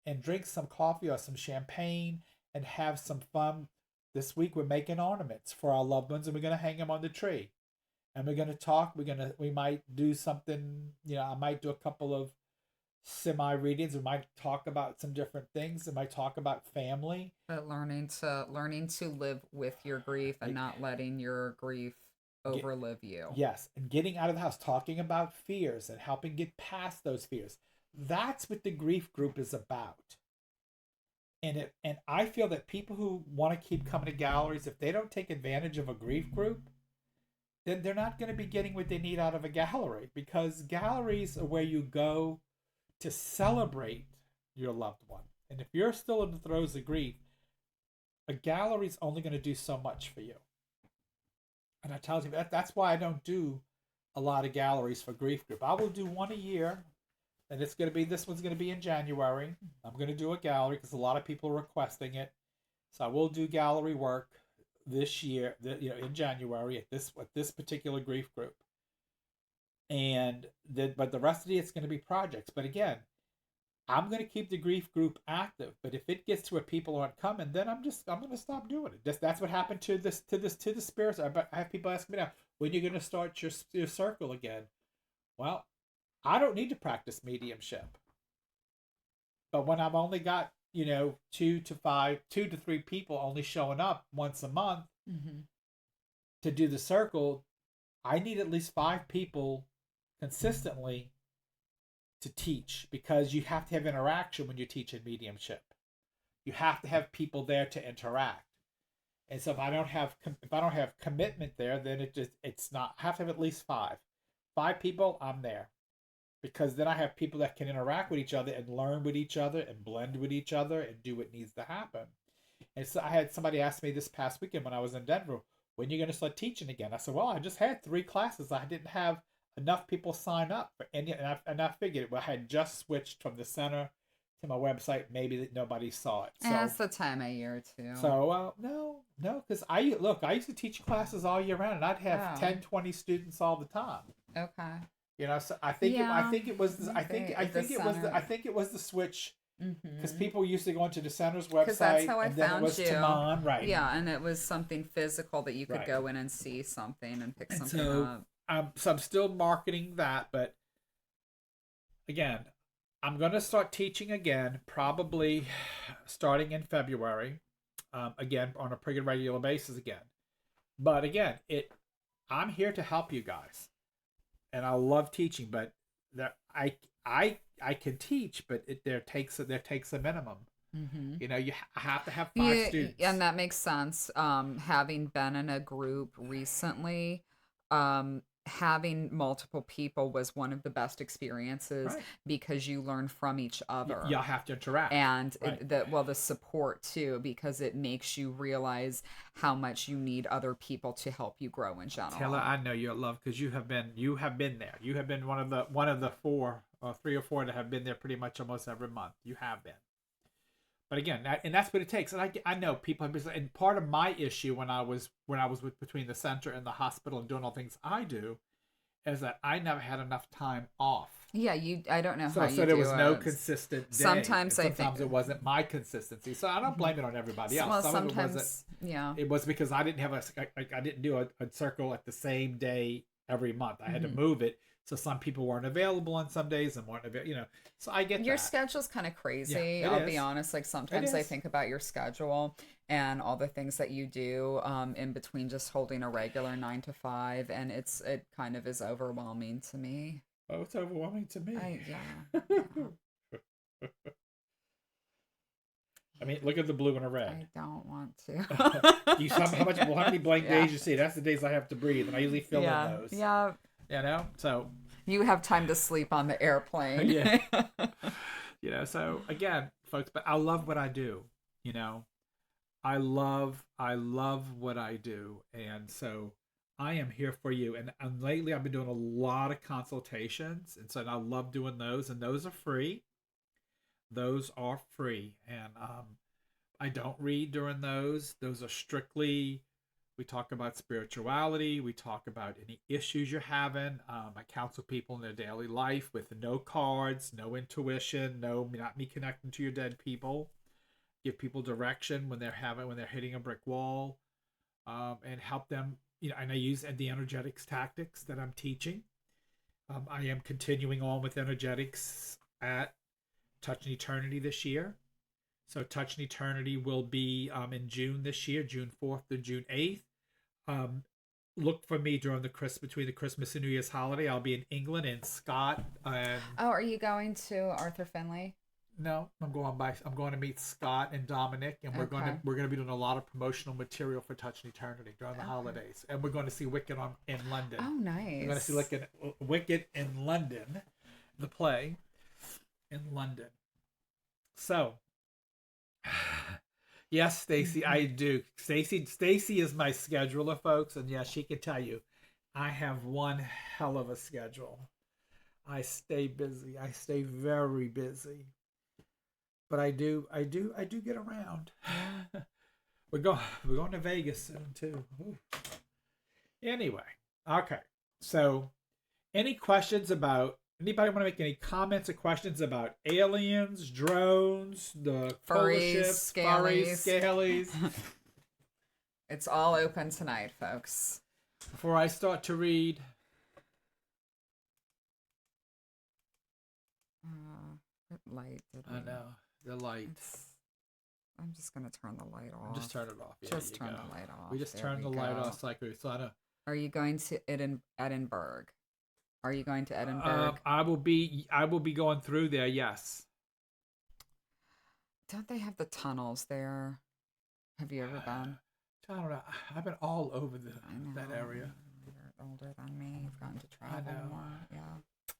and drink some coffee or some champagne and have some fun. This week we're making ornaments for our loved ones, and we're going to hang them on the tree. And we're going to talk. We might do something, I might do a couple of semi readings. We might talk about some different things. We might talk about family. But learning to live with your grief and not letting your grief overlive you. Yes, and getting out of the house, talking about fears and helping get past those fears. That's what the grief group is about. And I feel that people who want to keep coming to galleries, if they don't take advantage of a grief group, then they're not going to be getting what they need out of a gallery, because galleries are where you go to celebrate your loved one. And if you're still in the throes of grief, a gallery is only going to do so much for you. And I tell you that's why I don't do a lot of galleries for grief group. I will do one a year, and this one's going to be in January. I'm going to do a gallery because a lot of people are requesting it. So I will do gallery work this year, in January at this particular grief group. But the rest of the year it's going to be projects. But again, I'm going to keep the grief group active. But if it gets to where people aren't coming, then I'm going to stop doing it. That's what happened to the spirits. I have people ask me now, when you're going to start your circle again? Well, I don't need to practice mediumship. But when I've only got 2 to 3 people only showing up once a month to do the circle, I need at least 5 people consistently to teach, because you have to have interaction when you're teaching mediumship. You have to have people there to interact. And so if I don't have commitment there, then it's not. I have to have at least 5 people. I'm there, because then I have people that can interact with each other and learn with each other and blend with each other and do what needs to happen. And so I had somebody ask me this past weekend when I was in Denver, when are you going to start teaching again? I said, well, I just had 3 classes. I didn't have enough people sign up for any, and I figured, well, I had just switched from the center to my website. Maybe that nobody saw it. So that's the time of year too. So no, because I used to teach classes all year round, and I'd have 10, 20 students all the time. Okay. So I think it was the switch, because people used to go into the center's website, because that's how I and then found it was you. Taman, right? Yeah, and it was something physical that you could go in and see something and pick something up. So I'm still marketing that, but again, I'm going to start teaching again, probably starting in February, again on a pretty regular basis again. But again, I'm here to help you guys, and I love teaching. But I can teach, but there takes a minimum. You have to have 5 students, and that makes sense. Having been in a group recently, having multiple people was one of the best experiences, because you learn from each other. Y'all have to interact, and the support too, because it makes you realize how much you need other people to help you grow in general. Taylor, I know you're loved, because you have been there. You have been one of the 4 or 3 or 4 that have been there pretty much almost every month. You have been. But again, that's what it takes. And I know people have been, and part of my issue when I was between the center and the hospital and doing all things I do, is that I never had enough time off. Yeah, I don't know how you do it. So there was no consistent day. Sometimes it wasn't my consistency. So I don't blame it on everybody else. Well, sometimes it was because I didn't have I didn't do a circle at the same day every month. I had to move it So some people weren't available on some days and weren't available, you know. So I get Your that. schedule's kind of Yeah, crazy. it I'll be is. honest. Like It sometimes I is. think about your schedule and all the things that you do in between just holding a regular 9 to 5, and it kind of is overwhelming to me. Oh, it's overwhelming to me. Yeah. I mean, look at the blue and the red. I don't want You how many to. blank Yeah. days you see? That's the days I have to breathe, and I usually fill in Yeah. those. Yeah. You know, so You have time to sleep on the airplane. yeah, you know. So again, folks, but I love what I do. You know, I love what I do, and so I am here for you. And lately, I've been doing a lot of consultations, and so I love doing those, and those are free. Those are free, and I don't read during those. Those are strictly, we talk about spirituality. We talk about any issues you're having. I counsel people in their daily life with no cards, no intuition, no not me connecting to your dead people. Give people direction when they're hitting a brick wall, and help them. You know, and I use the energetics tactics that I'm teaching. I am continuing on with energetics at Touch and Eternity this year. So Touch and Eternity will be in June this year, June 4th to June 8th. Um, Look for me during the between the Christmas and New Year's holiday. I'll be in England and Scott. And Oh, are you going to Arthur Finley? no, I'm going to meet Scott and Dominic, and Okay. we're going to be doing a lot of promotional material for Touch and Eternity during the Okay. holidays, and we're going to see Wicked in London. Oh, We're going to see nice. Wicked in London, the play in London. So yes, Stacy, Mhm. I do. Stacy is my scheduler, folks, and yes, she can tell you I have one hell of a schedule. I stay busy. I stay very busy. But I do get around. Yeah. We're going to Vegas soon too. Ooh. Anyway, okay. So, any questions about anybody want to make any comments or questions about aliens, drones, the polar Furries, ships, furries, scalies. scalies? It's all open tonight, folks. Before I start to read, What light did I we? know the light. I'm just gonna turn the light off. Just turn it off. Yeah, Just you turn go. the light off. We just There turned we the light go. off, so I know. Are you going to Edinburgh? Are you going to Edinburgh? I will be going through there. Yes. Don't they have the tunnels there? Have you ever been? I don't know. I've been all over I know. that area. You're older than me. You've gotten to I travel know. more. Yeah.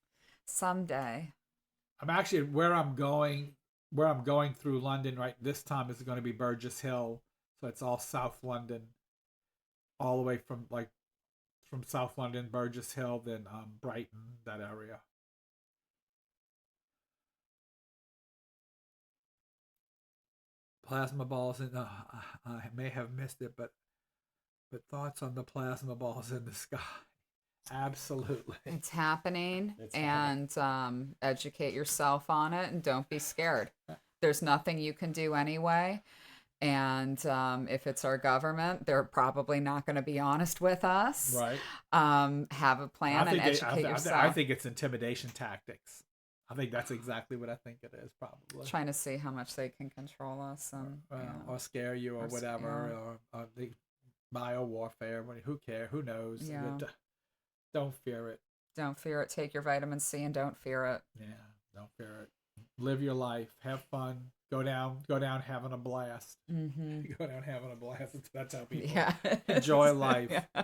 Someday. I'm actually where I'm going. Where I'm going through London right this time is going to be Burgess Hill, so it's all South London, all the way from South London, Burgess Hill, then Brighton, that area. Plasma balls, and I may have missed it, but thoughts on the plasma balls in the sky? Absolutely, It's happening, it's happening. and educate yourself on it, and don't be scared. There's nothing you can do anyway. And if it's our government, they're probably not going to be honest with us. Right. Have a plan and educate I yourself. think it's intimidation tactics. I think that's exactly what I think it is, probably. Trying to see how much they can control us, and Or scare you or whatever, or the bio warfare. Who cares? Who knows? yeah. Don't fear it. Don't fear it. Take your vitamin C and don't fear it. Yeah, don't fear it. Live your life. Have fun. Go down having a blast. Mm-hmm. Go down having a blast. That's how people Yeah. enjoy life. Yeah.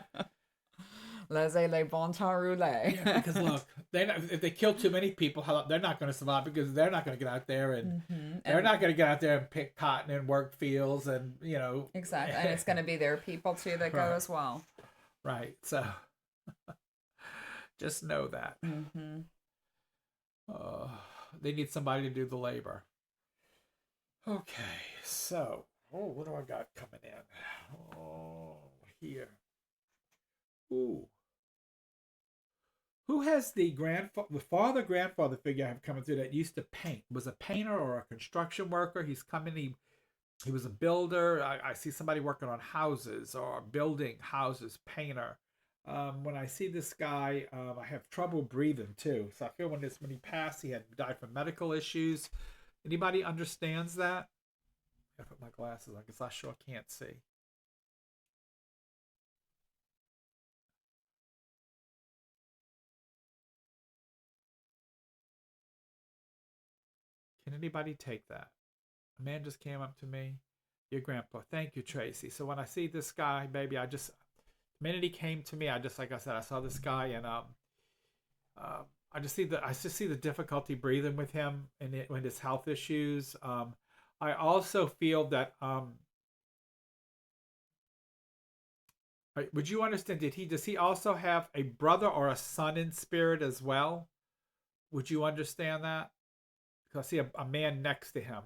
Laissez les bon temps rouler. Yeah, because look, if they kill too many people, they're not going to survive because they're not going to get out there and they're not going to get out there and pick cotton and work fields and Exactly, and it's going to be their people too that go Right. as well. Right. So just know that. Mm-hmm. They need somebody to do the labor. Okay, so what do I got coming in? Oh, here. Ooh. Who has the father grandfather figure I have coming through that used to paint? Was a painter or a construction worker? He's coming. He was a builder. I see somebody working on houses or building houses. Painter. When I see this guy, I have trouble breathing too. So I feel when he passed, he had died from medical issues. Anybody understands that? I put my glasses on because I sure can't see. Can anybody take that? A man just came up to me. Your grandpa. Thank you, Tracy. So when I see this guy, baby, the minute he came to me, I just, like I said, I saw this guy, and I just see the difficulty breathing with him and with his health issues. I also feel that would you understand? Does he also have a brother or a son in spirit as well? Would you understand that? Because I see a man next to him.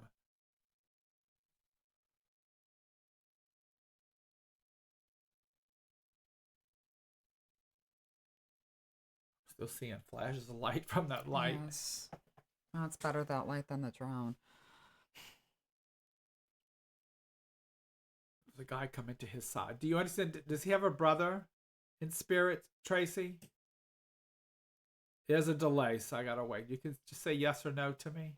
Still seeing flashes of light from that light. Yes. Oh, it's better that light than the drone. The guy coming to his side. Do you understand? Does he have a brother in spirit, Tracy? There's a delay, so I gotta wait. You can just say yes or no to me.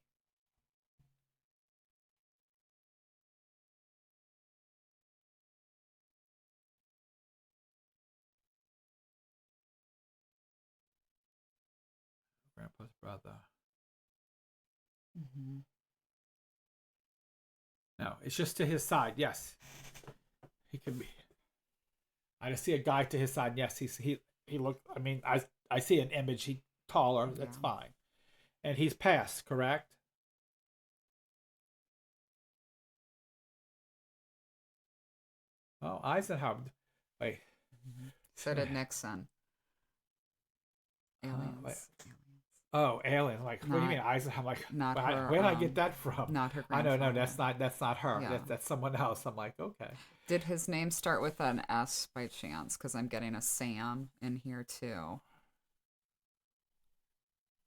Grandpa's brother. Mm-hmm. No, it's just to his side. Yes, he can be. I just see a guy to his side. Yes, he looked. I mean, I see an image. He taller. That's Yeah. fine. And he's passed, correct? Oh, Eisenhower. Wait. Mm-hmm. So did Nixon. Wait. Aliens. Oh, alien. Like, what do you mean Not, Eisenhower? I'm like, not her. where did I get that from? Not her I don't know. grandfather. That's not her. Yeah. That's someone else. I'm like, okay. Did his name start with an S by chance? Because I'm getting a Sam in here too.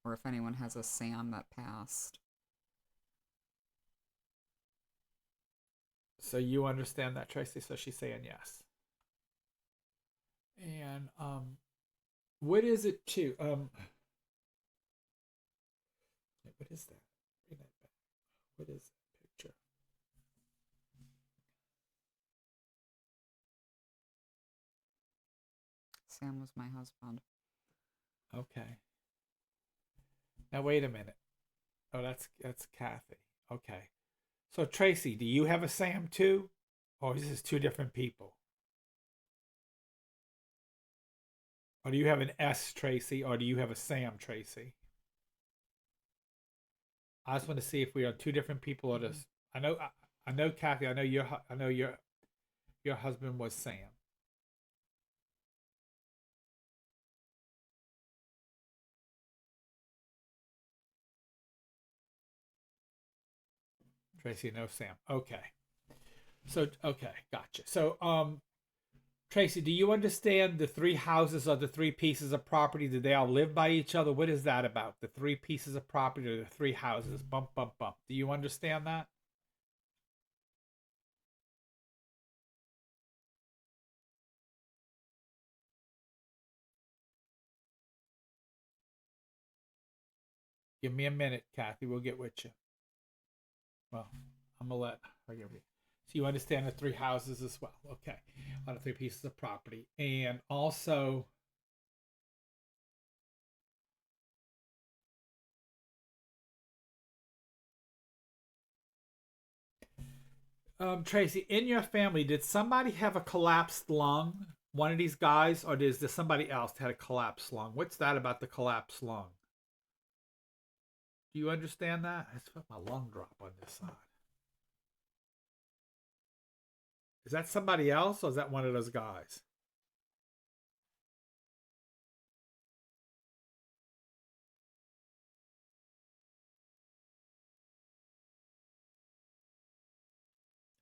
Or if anyone has a Sam that passed. So you understand that, Tracy? So she's saying yes. And what is it too? What is that? Bring that back. What is that picture? Sam was my husband. Okay. Now wait a minute. Oh, that's Kathy. Okay. So Tracy, do you have a Sam too, or is this two different people? Or do you have an S Tracy, or do you have a Sam Tracy? I just want to see if we are two different people or this. I know Kathy. I know your husband was Sam. Tracy, no Sam. Okay. So okay, gotcha. So Tracy, do you understand the three houses or the three pieces of property? Do they all live by each other? What is that about? The three pieces of property or the three houses? Bump, bump, bump. Do you understand that? Give me a minute, Kathy. We'll get with you. Well, I'm gonna let her give you. So you understand the three houses as well. Okay. On the three pieces of property. And also Tracy, in your family, did somebody have a collapsed lung? One of these guys, or is there somebody else that had a collapsed lung? What's that about the collapsed lung? Do you understand that? I just felt my lung drop on this side. Is that somebody else, or is that one of those guys?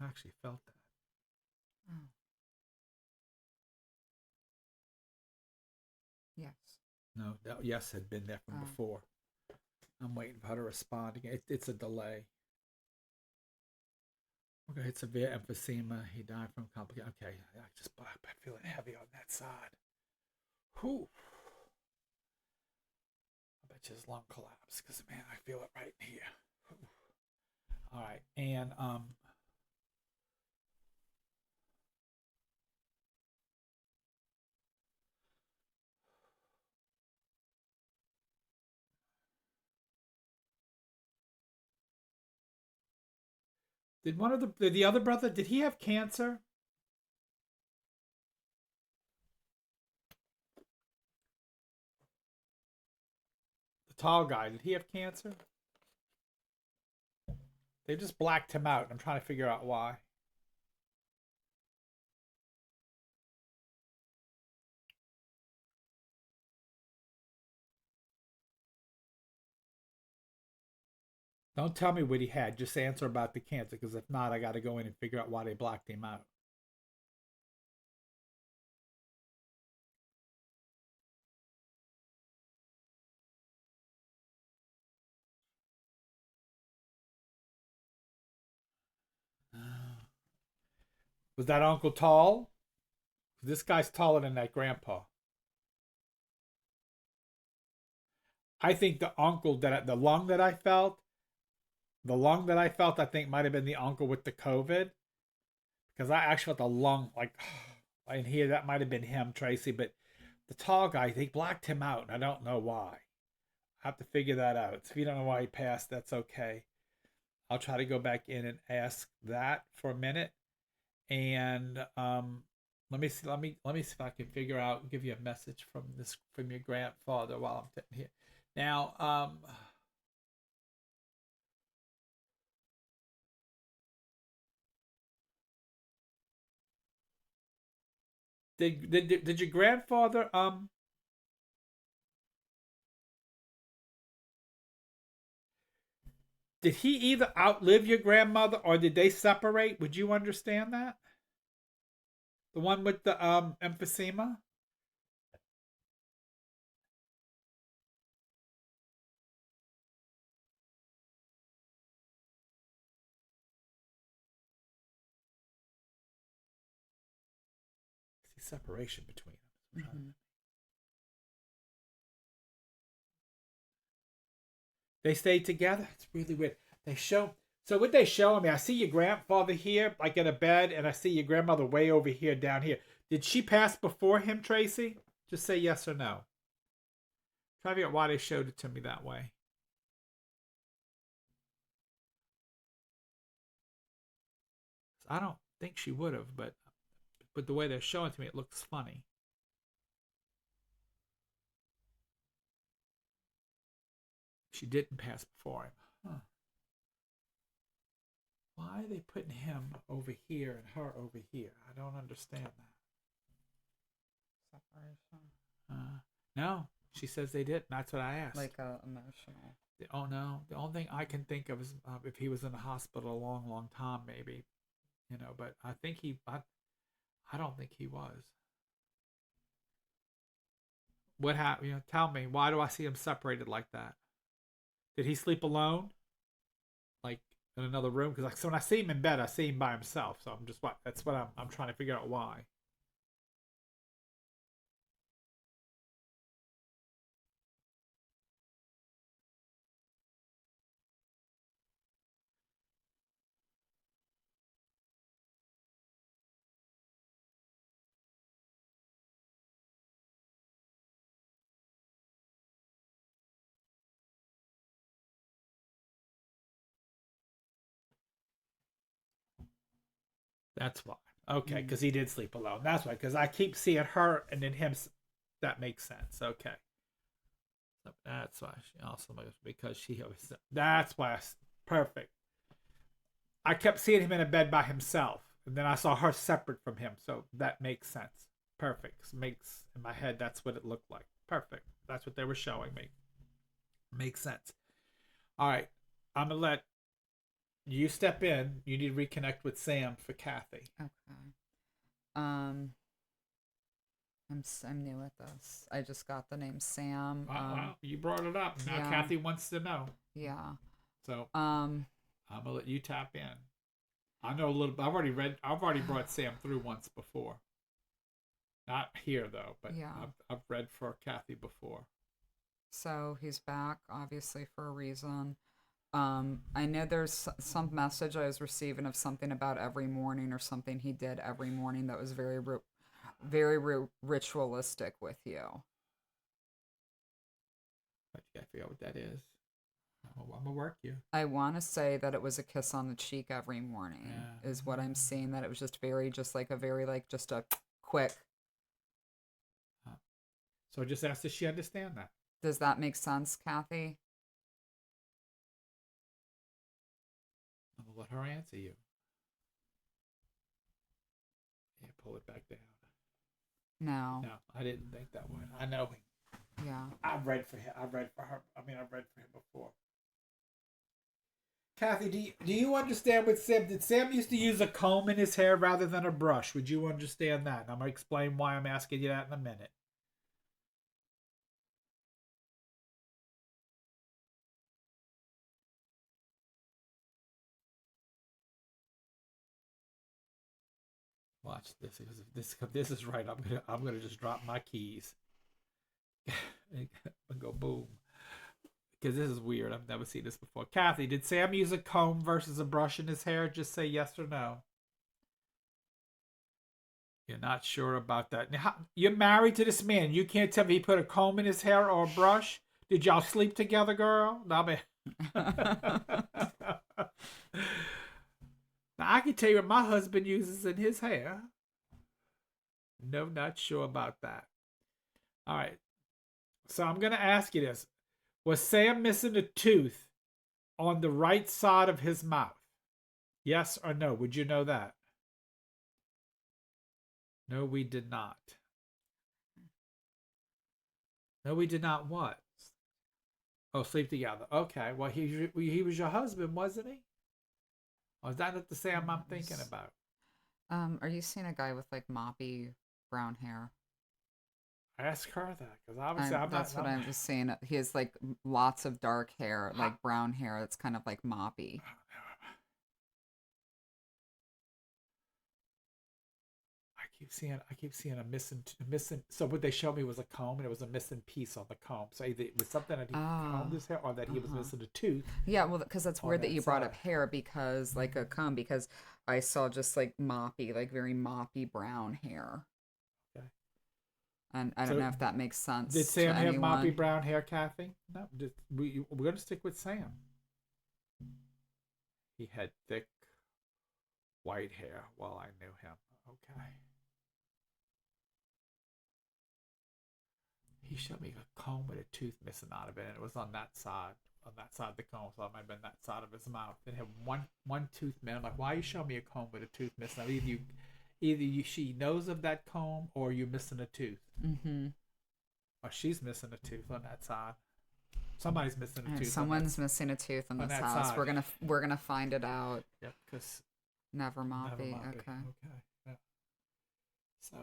I actually felt that. Oh, yes. No, that yes had been there from Oh. before. I'm waiting for her to respond again. It's a delay. Okay, it's severe emphysema. He died from complications. Okay, I'm feeling heavy on that side. Whew. I bet you his lung collapsed because man, I feel it right here. Whew. All right, and did one of the other brother, did he have cancer? The tall guy, did he have cancer? They just blacked him out. I'm trying to figure out why. Don't tell me what he had. Just answer about the cancer, because if not, I got to go in and figure out why they blocked him out. Was that uncle tall? This guy's taller than that grandpa. I think the uncle that the lung that I felt, I think might have been the uncle with the COVID, because I actually felt the lung like in here. That might have been him, Tracy. But the tall guy, they blacked him out, and I don't know why. I have to figure that out. So if you don't know why he passed, that's okay. I'll try to go back in and ask that for a minute, and let me see if I can figure out, give you a message from your grandfather while I'm sitting here. Now, did your grandfather did he either outlive your grandmother or did they separate? Would you understand that? The one with the emphysema? See separation between them. Mm-hmm. They stayed together. It's really weird. They show so what they show me. I see your grandfather here, like in a bed, and I see your grandmother way over here, down here. Did she pass before him, Tracy? Just say yes or no. Try to figure out why they showed it to me that way. I don't think she would have, but the way they're showing it to me, it looks funny. She didn't pass before him. Huh. Why are they putting him over here and her over here? I don't understand that. Separation. No, she says they did. That's what I asked. Like emotional. Oh no, the only thing I can think of is if he was in the hospital a long, long time, maybe, But I think I don't think he was. What happened? Tell me. Why do I see him separated like that? Did he sleep alone, like in another room? Because like, so when I see him in bed, I see him by himself. So I'm just what that's what I'm trying to figure out why. That's why. Okay, Mm. because he did sleep alone. That's why. Because I keep seeing her and then him. That makes sense. Okay. So that's why she also because she always. That's why. Perfect. I kept seeing him in a bed by himself, and then I saw her separate from him. So that makes sense. Perfect. Makes in my head that's what it looked like. Perfect. That's what they were showing me. Makes sense. All right. I'm gonna let you step in. You need to reconnect with Sam for Kathy. Okay. Um, I'm new at this. I just got the name Sam. Wow, you brought it up. Now yeah. Kathy wants to know. Yeah. So I'm gonna let you tap in. I know a little. I've already brought Sam through once before. Not here though, but Yeah. I've read for Kathy before. So he's back, obviously, for a reason. I know there's some message I was receiving of something about every morning or something he did every morning that was ritualistic with you. But you gotta figure out what that is. I'm gonna work you. I want to say that it was a kiss on the cheek every morning, Yeah. is what I'm seeing. That it was just very, just like a very, like, just a quick. So just ask, does she understand that? Does that make sense, Kathy? I'll let her answer you. Yeah, pull it back down. No. No, I didn't think that one. I know him. Yeah. I've read for him. I've read for her. I've read for him before. Kathy, do you understand what Sam did? Sam used to use a comb in his hair rather than a brush. Would you understand that? And I'm gonna explain why I'm asking you that in a minute. Watch this. If this is right, I'm gonna just drop my keys and go boom. Because this is weird. I've never seen this before. Kathy, did Sam use a comb versus a brush in his hair? Just say yes or no. You're not sure about that. Now, you're married to this man. You can't tell me he put a comb in his hair or a brush. Did y'all sleep together, girl? No, man. Now, I can tell you what my husband uses in his hair. No, not sure about that. All right. So I'm going to ask you this. Was Sam missing a tooth on the right side of his mouth? Yes or no? Would you know that? No, we did not. No, we did not what? Oh, sleep together. Okay. Well, he was your husband, wasn't he? Or is that not the Sam I'm thinking about? Are you seeing a guy with like moppy brown hair? Ask her that, because obviously That's what I'm just saying. He has like lots of dark hair, like brown hair that's kind of like moppy. I keep seeing a missing. So what they showed me was a comb, and it was a missing piece on the comb. So either it was something that he combed his hair, or that he was missing a tooth. Yeah, well, because that's weird that that you brought up side. hair, because like a comb, because I saw just like moppy, like very moppy brown hair. Okay. And I don't So know if that makes did sense to Sam have moppy anyone. brown hair, Kathy? No, we're going to stick with Sam. He had thick white hair while I knew him. Okay. He showed me a comb with a tooth missing out of it, and it was on that side of the comb, so it might have been that side of his mouth. It had one tooth missing. I'm like, why are you showing me a comb with a tooth missing? She knows of that comb, or you're missing a tooth, Mm-hmm. or she's missing a tooth on that side. Somebody's missing a tooth. Someone's missing a tooth in on this that house. side. We're gonna find it out. Yep, because Never never moppy. mind. Okay. Okay. Yeah. So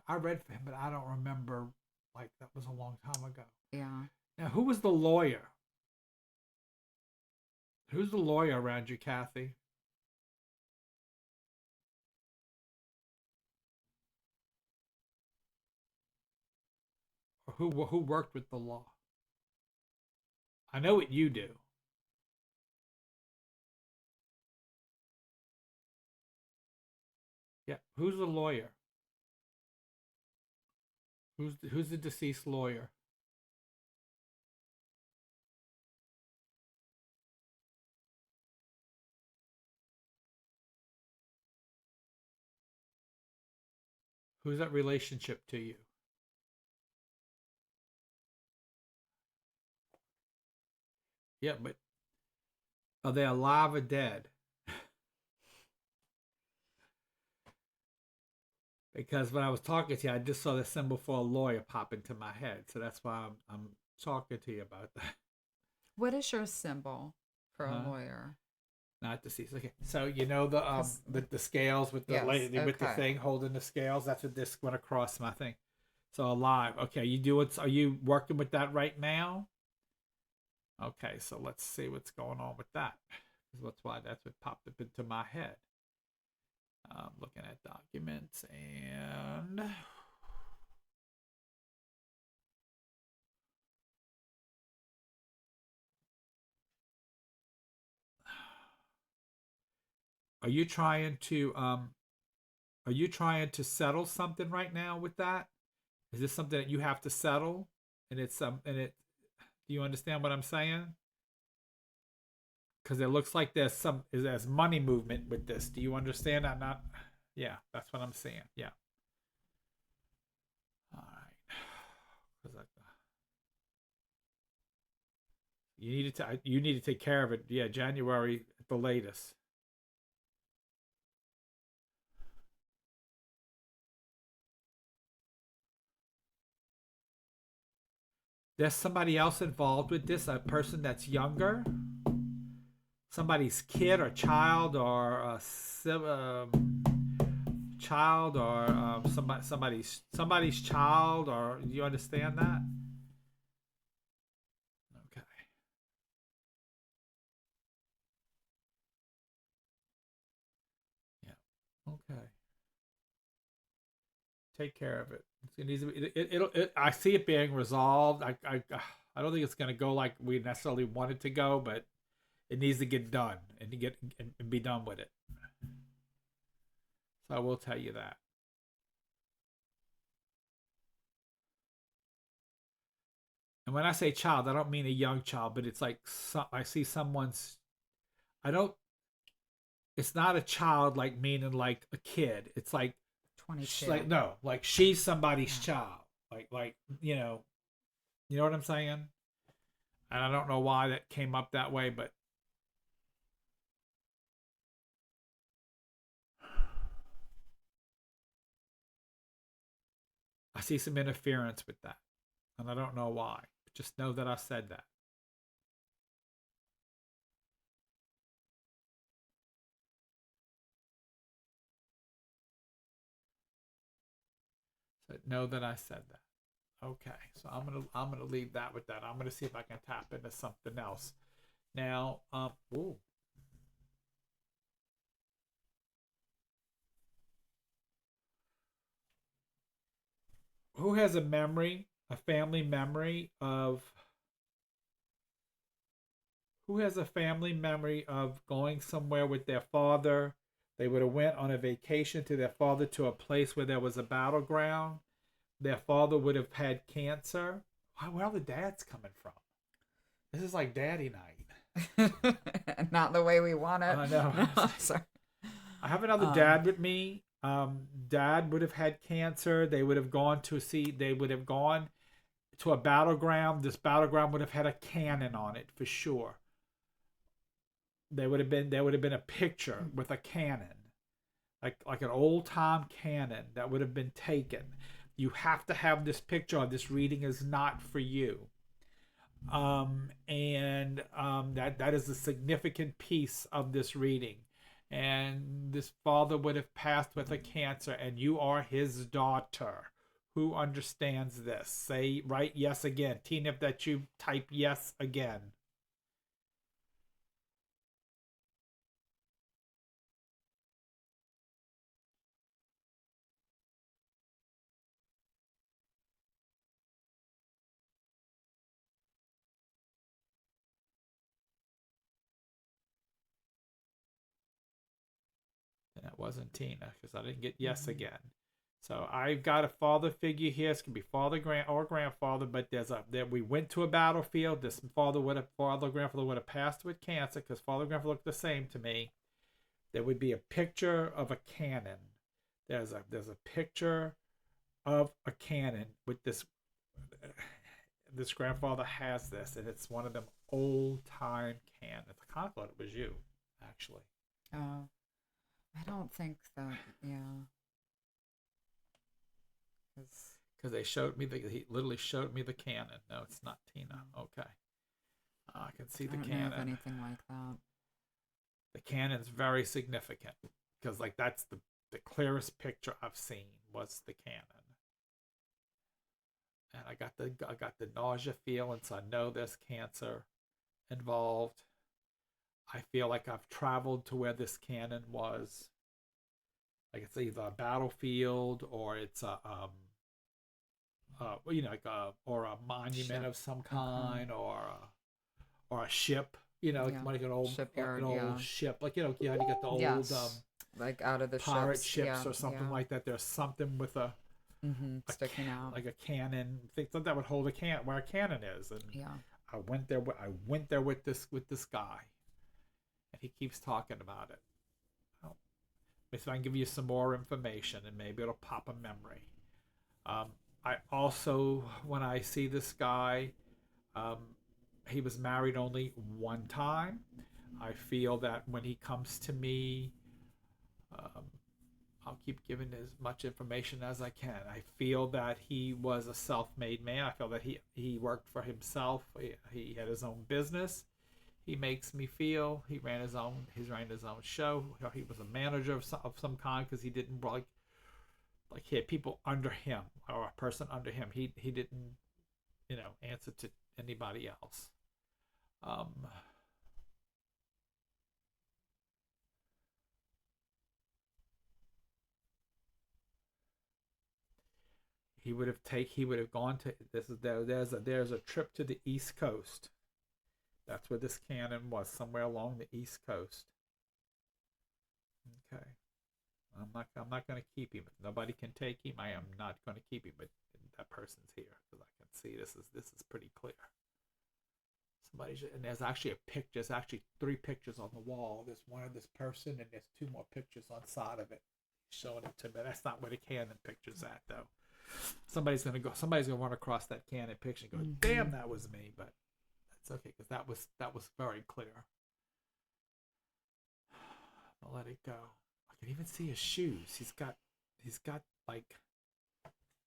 I read for him, but I don't remember. Like that was a long time ago. Yeah. Now, who was the lawyer? Who's the lawyer around you, Kathy? Or who worked with the law? I know what you do. Yeah. Who's the lawyer? Who's the deceased lawyer? Who's that relationship to you? Yeah, but are they alive or dead? Because when I was talking to you, I just saw the symbol for a lawyer pop into my head, so that's why I'm talking to you about that. What is your symbol for a Uh-huh. lawyer? Not deceased. Okay, so you know the scales with the Yes, lady with the okay. thing holding the scales. That's what this went across my thing. So alive. Okay, you do it. Are you working with that right now? Okay, so let's see what's going on with that. That's why that's what popped up into my head. I'm looking at documents and Are you trying to settle something right now with that? Is this something that you have to settle? And it's and it do you understand what I'm saying? Because it looks like there's money movement with this. Do you understand that? Not, yeah, that's what I'm saying. Yeah. All right. 'Cause you need to take care of it. Yeah, January at the latest. There's somebody else involved with this, a person that's younger, somebody's kid or child or child or somebody's child, or do you understand that? Okay. Yeah. Okay. Take care of it. It needs to be, I see it being resolved. I don't think it's going to go like we necessarily want it to go, but it needs to get done and to get and be done with it. So I will tell you that. And when I say child, I don't mean a young child, but it's like I see someone's. I don't. It's not a child like meaning like a kid. It's like 22. like no, like she's somebody's Yeah. child. Like you know what I'm saying? And I don't know why that came up that way, but I see some interference with that, and I don't know why. Just know that I said that. So know that I said that. Okay, so I'm gonna leave that with that. I'm gonna see if I can tap into something else. Now, ooh, who has a memory, a family memory of who has a family memory of going somewhere with their father? They would have went on a vacation to their father to a place where there was a battleground. Their father would have had cancer. Where are the dads coming from? This is like daddy night. Not the way we want it. I know. No, sorry. I have another Um, dad with me. Dad would have had cancer. They would have gone to see. They would have gone to a battleground. This battleground would have had a cannon on it for sure. There would have been a picture with a cannon, like an old time cannon that would have been taken. You have to have this picture. This reading is not for you. And that is a significant piece of this reading. And this father would have passed with a cancer, and you are his daughter. Who understands this? Say right yes again. Tina, if that you type yes again. And that wasn't Tina because I didn't get yes again. So I've got a father figure here. It's gonna be father, or grandfather, but that we went to a battlefield. This grandfather would have passed with cancer because father and grandfather look the same to me. There would be a picture of a cannon. There's a picture of a cannon with this. This grandfather has this, and it's one of them old time cannons. I kind of thought it was you, actually. oh, I don't think that. Yeah, 'cause Because he literally showed me the cannon. No, it's not Tina. Okay. I can see I the don't know of cannon. anything like that. The cannon's very significant because like that's the clearest picture I've seen was the cannon. And I got the nausea feeling, so I know there's cancer involved. I feel like I've traveled to where this cannon was. Like it's either a battlefield or it's a like or a monument Ship. of some Okay. kind or a ship. you know, Yeah. like Shipyard. an Yeah. old ship, like you know, you had to get the old Yes. Like out of the pirate ships. ships Yeah. or something Yeah. like that. There's something with Sticking out. like a cannon. I think that would hold a can where a cannon is, and Yeah. I went there with this guy, and he keeps talking about it. Oh, maybe I can give you some more information, and maybe it'll pop a memory. I also, when I see this guy, um, he was married only one time. I feel that when he comes to me, um, I'll keep giving as much information as I can. I feel that he was a self-made man. I feel that he worked for himself. He had his own business. He makes me feel he ran his own show. He was a manager of some kind because he didn't like he had people under him or a person under him. He didn't answer to anybody else. Um, he would have gone to this is there's a trip to the East Coast. That's where this cannon was, somewhere along the East Coast. Okay. I'm not going to keep him. If nobody can take him, I am not going to keep him. But that person's here because I can see this is pretty clear. And there's actually a picture. There's actually 3 pictures on the wall. There's one of this person, and there's 2 more pictures on the side of it, showing it to me. That's not where the cannon picture's at, though. Somebody's gonna run across that cannon picture and go, "Damn, that was me." But that's okay because that was very clear. I'll let it go. I can even see his shoes. He's got like,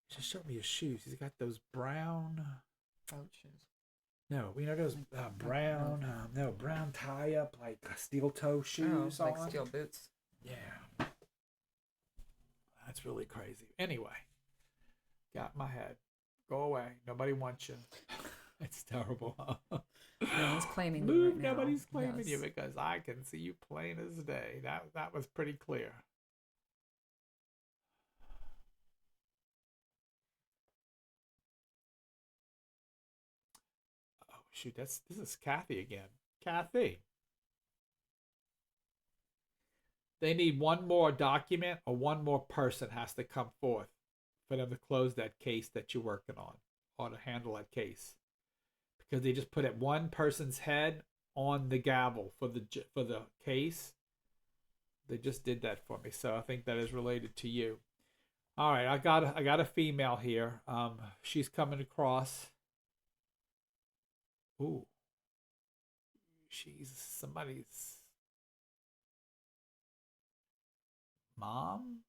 just show me his shoes. He's got those brown Boat shoes. No, those brown brown tie up like steel toe shoes like on. steel boots. Yeah, that's really crazy. Anyway, got my head. Go away. Nobody wants you. It's terrible. Huh? No one's claiming Move. you right now. Nobody's claiming Yes. you because I can see you plain as day. That was pretty clear. Oh shoot, this is Kathy again. Kathy. They need one more document or one more person has to come forth for them to close that case that you're working on or to handle that case. Because they just put it one person's head on the gavel for the case. They just did that for me, so I think that is related to you. All right, I got a female here. She's coming across. Ooh, she's somebody's mom.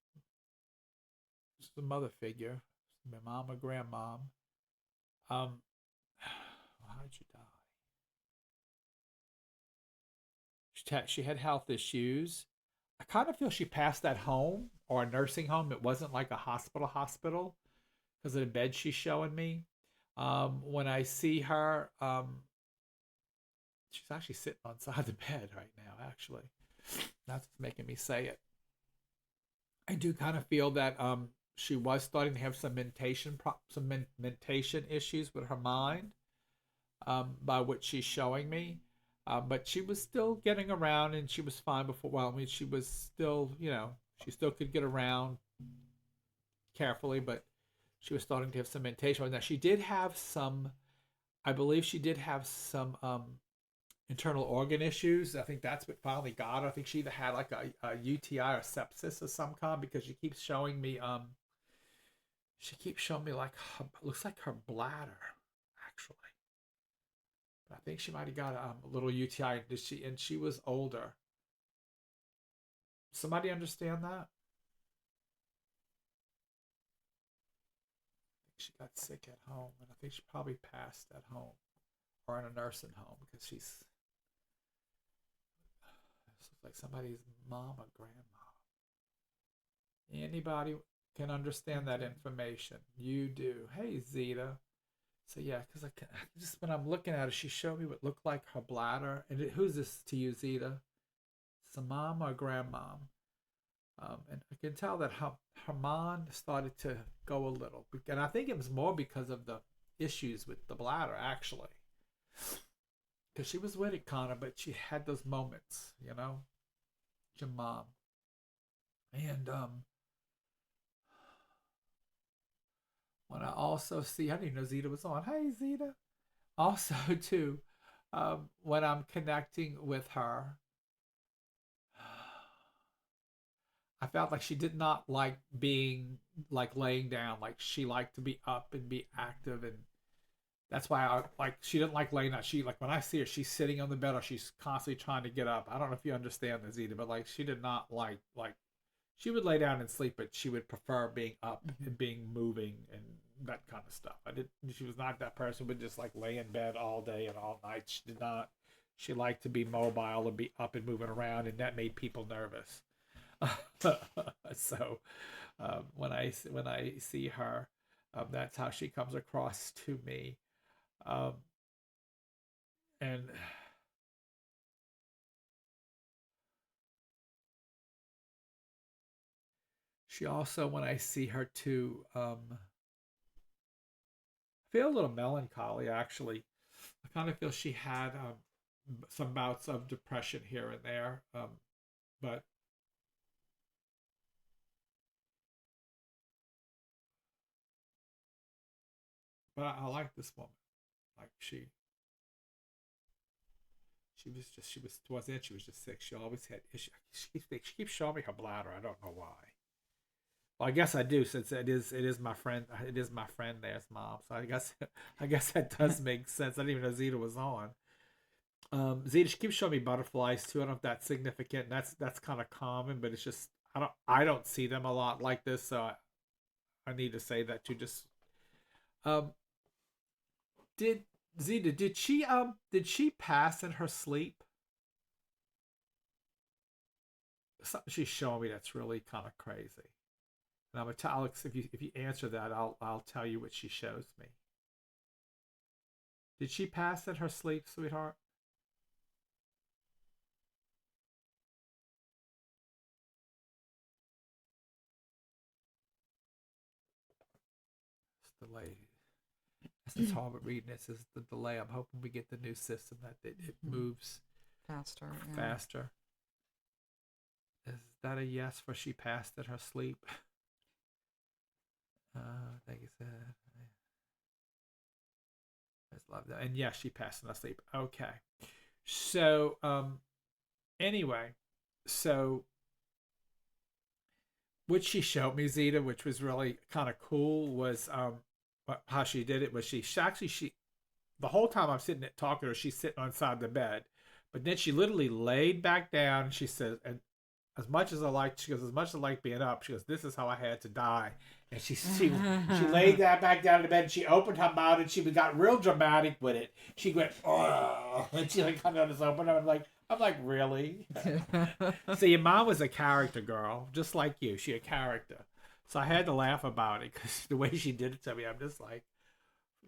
It's the mother figure, my mom or grandmom. How did she die? She had health issues. I kind of feel she passed at home or a nursing home. It wasn't like a hospital because of the bed she's showing me. When I see her, she's actually sitting on side the bed right now. Actually, that's what's making me say it. I do kind of feel that she was starting to have some mentation issues with her mind, by what she's showing me. But she was still getting around, and she was fine before. Well, I mean, she was still, she still could get around carefully, but she was starting to have some mentation. Now, she did have some, I believe she did have some internal organ issues. I think that's what finally got her. I think she either had like a UTI or sepsis of some kind because she keeps showing me, like, looks like her bladder, actually. I think she might have got a little UTI. And she was older. Somebody understand that? I think she got sick at home, and I think she probably passed at home or in a nursing home because she's like somebody's mom or grandma. Anybody can understand that information? You do. Hey, Zeta. So yeah, because just when I'm looking at her, she showed me what looked like her bladder. And who's this to you, Zeta? It's a mom or grandmom. And I can tell that her mind started to go a little. And I think it was more because of the issues with the bladder, actually. because she was with it, Connor, but she had those moments, you know, your mom. And when I also see, I didn't even know Zeta was on. Hey, Zeta. Also, too, when I'm connecting with her, I felt like she did not like being like laying down. Like she liked to be up and be active, and that's why I like she didn't like laying down. She like when I see her, she's sitting on the bed or she's constantly trying to get up. I don't know if you understand this either, but like she did not like she would lay down and sleep, but she would prefer being up and being moving and that kind of stuff. I did. She was not that person who would just like lay in bed all day and all night. She did not. She liked to be mobile and be up and moving around, and that made people nervous. So when I see her, that's how she comes across to me, um, and she also when I see her too, I feel a little melancholy actually. I kind of feel she had some bouts of depression here and there, but I like this woman. Like she was just she was towards the end she was just sick. She always had issues. She keeps showing me her bladder. I don't know why. Well, I guess I do since it is my friend. It is my friend there's mom. So I guess that does make sense. I didn't even know Zeta was on. Zeta, she keeps showing me butterflies too. I don't know if that's significant. That's kind of common, but it's just I don't see them a lot like this. So I need to say that too. Just um, did Zeta did she pass in her sleep? Something she's showing me that's really kind of crazy. And I'm gonna tell Alex if you answer that, I'll tell you what she shows me. Did she pass in her sleep, sweetheart? It's delayed. That's the hard reading. This is the delay. I'm hoping we get the new system that it moves Faster. Yeah. faster. Is that a yes for she passed in her sleep? Thank you, said. I just love that. And yes, she passed in her sleep. Okay. So anyway, so what she showed me, Zeta, which was really kind of cool, was how she did it. Was she actually she the whole time I'm sitting there talking to her, she's sitting on side the bed, but then she literally laid back down. And she says, and as much as I like, she goes, as much as I like being up, she goes, this is how I had to die. And she laid that back down in the bed and she opened her mouth and she got real dramatic with it. She went, oh, and she like kind of just opened up. I'm like, really? So your mom was a character girl, just like you. She a character. So I had to laugh about it because the way she did it to me, I'm just like,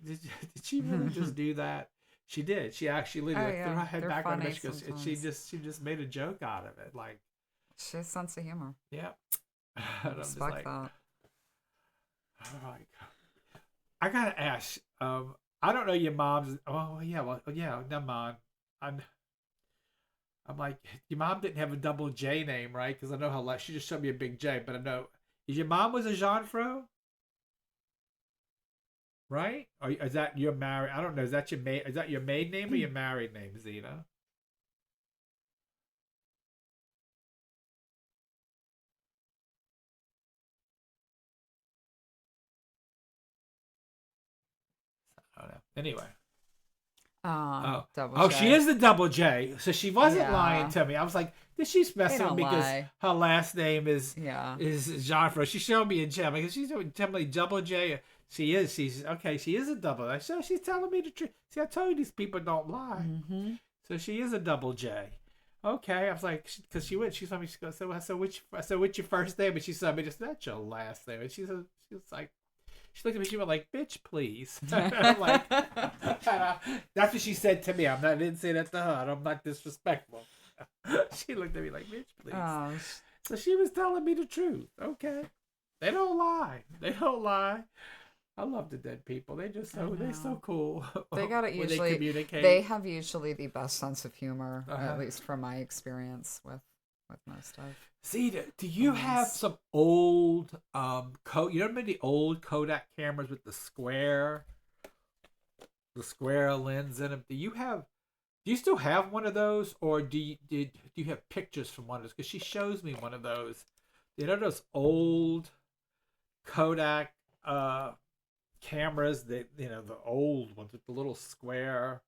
did she really just do that? She did. She actually literally threw her head back on the bed and she just made a joke out of it. Like she has a sense of humor. yeah. And I'm just Respect like, that. all right. I gotta ask. I don't know your mom's. Oh yeah, well yeah. Never mind. I'm. I'm like your mom didn't have a double J name, right? Because I know how she just showed me a big J, but I know is your mom was a Jean Fro, right? Or is that your married? I don't know. Is that your maid? Is that your maid name or your married name, Zena? I don't know. Anyway. Double Oh, check. she is the double J. So she wasn't lying Yeah. to me. I was like, did she mess They with don't me because lie. her last name Yeah. is Jean Fro? She showed me a J. I'm like, she's definitely double J. She is. She's okay. She is a double. So she's telling me the truth. See, I told you these people don't lie. Mm-hmm. So she is a double J. Okay, I was like, because she went. She told me. She goes, so which? I said, what's your first name? And she said, me just that's your last name. And she was like. She looked at me. She went like, "Bitch, please." I'm like, that's what she said to me. I didn't say that to her. I'm not disrespectful. She looked at me like, "Bitch, please." Oh, So she was telling me the truth. Okay, they don't lie. They don't lie. I love the dead people. They just I they're so know. cool They got it when they usually. communicate. They have usually the best sense of humor, Uh-huh. at least from my experience with most of Zeta, do the you have ones. some old you remember the old Kodak cameras with the square lens in them? Do you still have one of those, or do you have pictures from one of those? Because she shows me one of those. You know those old Kodak uh cameras that the old ones with the little square,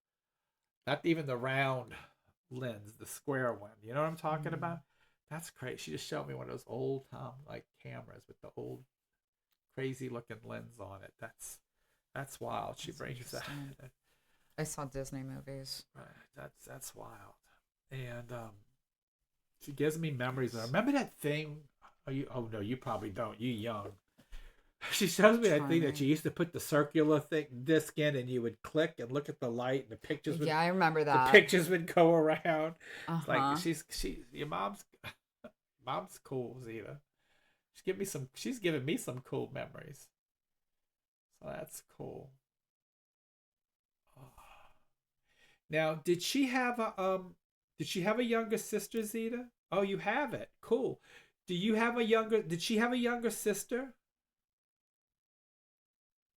not even the round lens, the square one. You know what I'm talking Mm, about? That's great. She just showed me one of those old like cameras with the old crazy looking lens on it. That's wild. She that's brings that. interesting. I saw Disney movies. That's wild. And she gives me memories. I remember that thing. Oh no, you probably don't. You young. She shows me that thing that Charming. you used to put the circular thing disc in, and you would click and look at the light, and Yeah, I remember the that. pictures would go around. Uh It's like huh. she's your mom's cool, Zeta. She's giving me some cool memories. So that's cool. Oh. Now, did she have a younger sister, Zeta? Oh, you have it. Cool. Did she have a younger sister?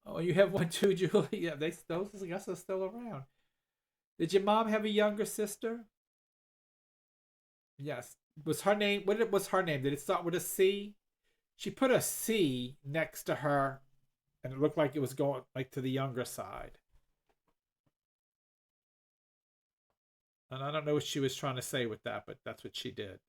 Oh, you have one too, Julie. Yeah, those I guess are still around. Did your mom have a younger sister? Yes. Was her name? Was her name? Did it start with a C? She put a C next to her, and it looked like it was going like to the younger side. And I don't know what she was trying to say with that, but that's what she did.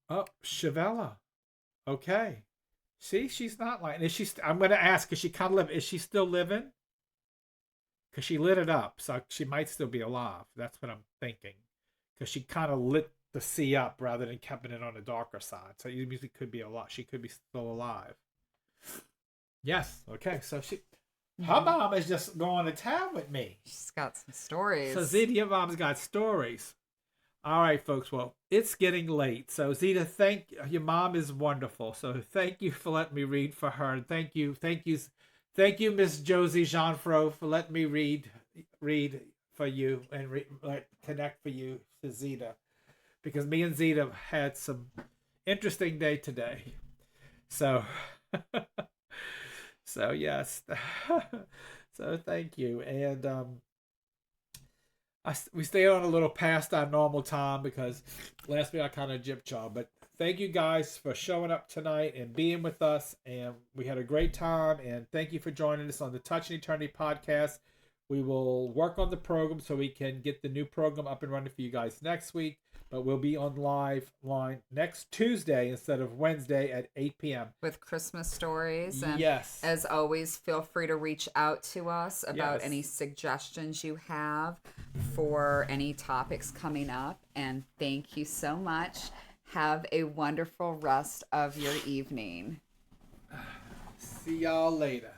Oh, Shavella. Okay. See, she's not lying. I'm going to ask. Is she kind of live? Is she still living? Because she lit it up, so she might still be alive. That's what I'm thinking. Because she kind of lit the sea up rather than keeping it on the darker side. So it means it could be a lot. She could be still alive. Yes. Okay. So her Hmm. mom is just going to town with me. She's got some So stories. Zeta, your mom's got stories. All right, folks. Well, it's getting late. So Zeta, thank your mom is wonderful. So thank you for letting me read for her. And thank you, Miss Josie Jeanfro, for letting me read for you and connect for you to Zeta, because me and Zeta had some interesting day today. So, so yes, so thank you, and we stayed on a little past our normal time because last week I kind of gypped y'all. But thank you guys for showing up tonight and being with us. And we had a great time. And thank you for joining us on the Touch and Eternity podcast. We will work on the program so we can get the new program up and running for you guys next week. But we'll be on live line next Tuesday instead of Wednesday at 8 p.m. With Christmas stories. And Yes. as always, feel free to reach out to us about Yes. any suggestions you have for any topics coming up. And thank you so much. Have a wonderful rest of your evening. See y'all later.